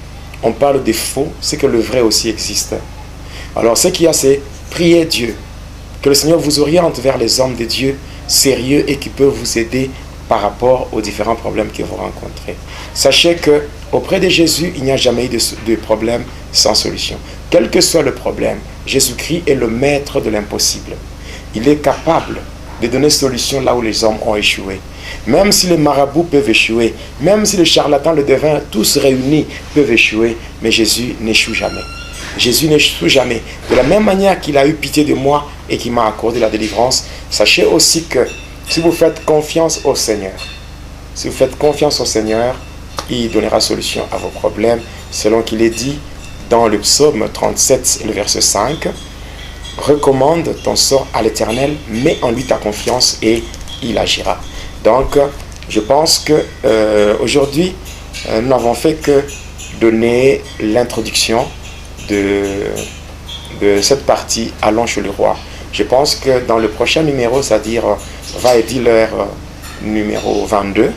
des faux, c'est que le vrai aussi existe. Alors ce qu'il y a, c'est prier Dieu, que le Seigneur vous oriente vers les hommes de Dieu sérieux et qui peuvent vous aider par rapport aux différents problèmes que vous rencontrez. Sachez que auprès de Jésus, il n'y a jamais eu de problème sans solution. Quel que soit le problème, Jésus-Christ est le maître de l'impossible. Il est capable de donner solution là où les hommes ont échoué. Même si les marabouts peuvent échouer, même si les charlatans, le devin, tous réunis peuvent échouer, mais Jésus n'échoue jamais. Jésus n'échoue jamais. De la même manière qu'il a eu pitié de moi et qu'il m'a accordé la délivrance, sachez aussi que si vous faites confiance au Seigneur, il donnera solution à vos problèmes, selon qu'il est dit dans le psaume 37, le verset 5, « Recommande ton sort à l'Éternel, mets en lui ta confiance et il agira. » Donc, je pense qu'aujourd'hui, nous n'avons fait que donner l'introduction de cette partie « Allons chez le roi ». Je pense que dans le prochain numéro, c'est-à-dire Va et dis-leur numéro 22,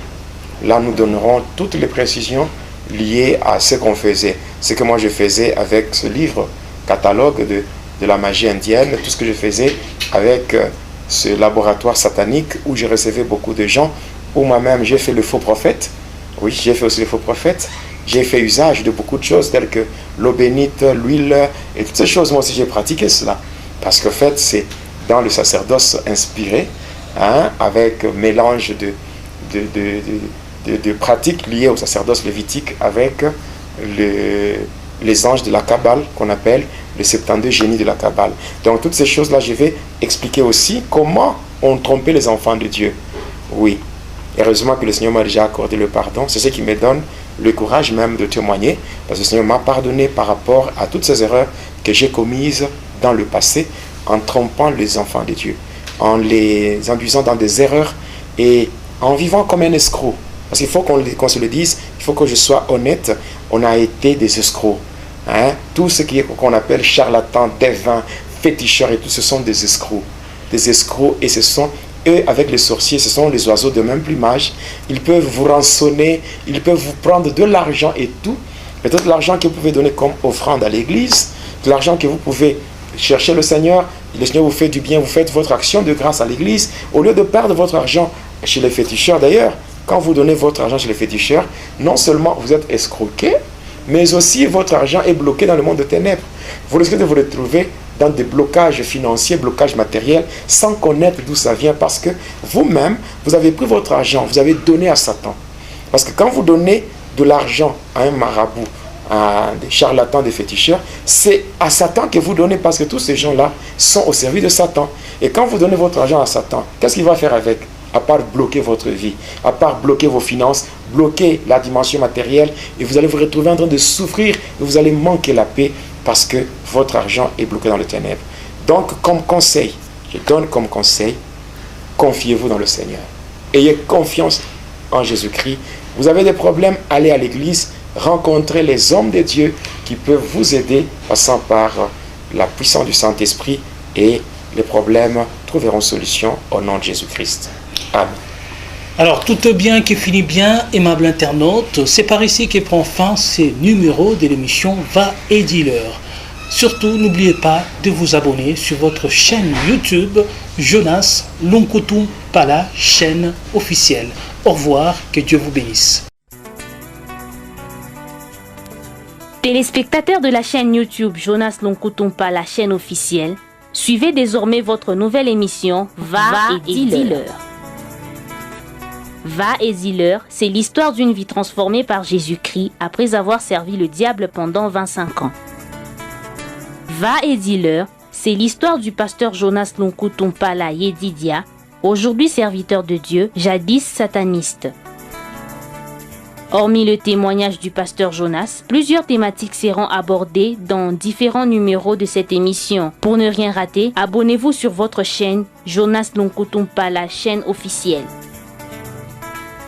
là nous donnerons toutes les précisions liées à ce qu'on faisait. Ce que moi je faisais avec ce livre, catalogue de la magie indienne, tout ce que je faisais avec ce laboratoire satanique où je recevais beaucoup de gens, où moi-même j'ai fait le faux prophète. Oui, j'ai fait aussi le faux prophète. J'ai fait usage de beaucoup de choses telles que l'eau bénite, l'huile et toutes ces choses. Moi aussi j'ai pratiqué cela. Parce qu'en fait, c'est dans le sacerdoce inspiré, avec mélange de pratiques liées au sacerdoce lévitique avec les anges de la Kabbale, qu'on appelle les 72 génies de la Kabbale. Donc toutes ces choses-là, je vais expliquer aussi comment on trompait les enfants de Dieu. Oui, heureusement que le Seigneur m'a déjà accordé le pardon. C'est ce qui me donne le courage même de témoigner, parce que le Seigneur m'a pardonné par rapport à toutes ces erreurs que j'ai commises dans le passé, en trompant les enfants de Dieu, en les induisant dans des erreurs et en vivant comme un escroc. Parce qu'il faut qu'on se le dise, il faut que je sois honnête, on a été des escrocs. Hein? Tout ce qu'on appelle charlatans, devins, féticheurs et tout, ce sont des escrocs. Des escrocs, et ce sont eux, avec les sorciers, ce sont les oiseaux de même plumage. Ils peuvent vous rançonner, ils peuvent vous prendre de l'argent et tout. Peut-être l'argent que vous pouvez donner comme offrande à l'église, de l'argent que vous pouvez chercher le Seigneur vous fait du bien, vous faites votre action de grâce à l'église, au lieu de perdre votre argent chez les féticheurs. D'ailleurs, quand vous donnez votre argent chez les féticheurs, non seulement vous êtes escroqué, mais aussi votre argent est bloqué dans le monde de ténèbres. Vous risquez de vous retrouver dans des blocages financiers, blocages matériels, sans connaître d'où ça vient, parce que vous-même, vous avez pris votre argent, vous avez donné à Satan. Parce que quand vous donnez de l'argent à un marabout, à des charlatans, des féticheurs, c'est à Satan que vous donnez, parce que tous ces gens-là sont au service de Satan. Et quand vous donnez votre argent à Satan, qu'est-ce qu'il va faire avec? À part bloquer votre vie, à part bloquer vos finances, bloquer la dimension matérielle, et vous allez vous retrouver en train de souffrir, et vous allez manquer la paix, parce que votre argent est bloqué dans le ténèbre. Donc, comme conseil, je donne comme conseil, confiez-vous dans le Seigneur. Ayez confiance en Jésus-Christ. Vous avez des problèmes, allez à l'église, rencontrez les hommes de Dieu qui peuvent vous aider, passant par la puissance du Saint-Esprit, et les problèmes trouveront solution au nom de Jésus-Christ. Amen. Alors, tout bien qui finit bien, aimable internaute, c'est par ici que prend fin ce numéro de l'émission Va et Dis-leur. Surtout, n'oubliez pas de vous abonner sur votre chaîne YouTube Jonas Lonkotoum Pala, chaîne officielle. Au revoir, que Dieu vous bénisse. Téléspectateurs de la chaîne YouTube Jonas Lonkotoum Pala, chaîne officielle, suivez désormais votre nouvelle émission Va et Dis-leur. Va et Dis-leur, c'est l'histoire d'une vie transformée par Jésus-Christ après avoir servi le diable pendant 25 ans. Va et Dis-leur, c'est l'histoire du pasteur Jonas Lonkotoum Pala Yedidia, aujourd'hui serviteur de Dieu, jadis sataniste. Hormis le témoignage du pasteur Jonas, plusieurs thématiques seront abordées dans différents numéros de cette émission. Pour ne rien rater, abonnez-vous sur votre chaîne Jonas Lonkotoum Pala, chaîne officielle.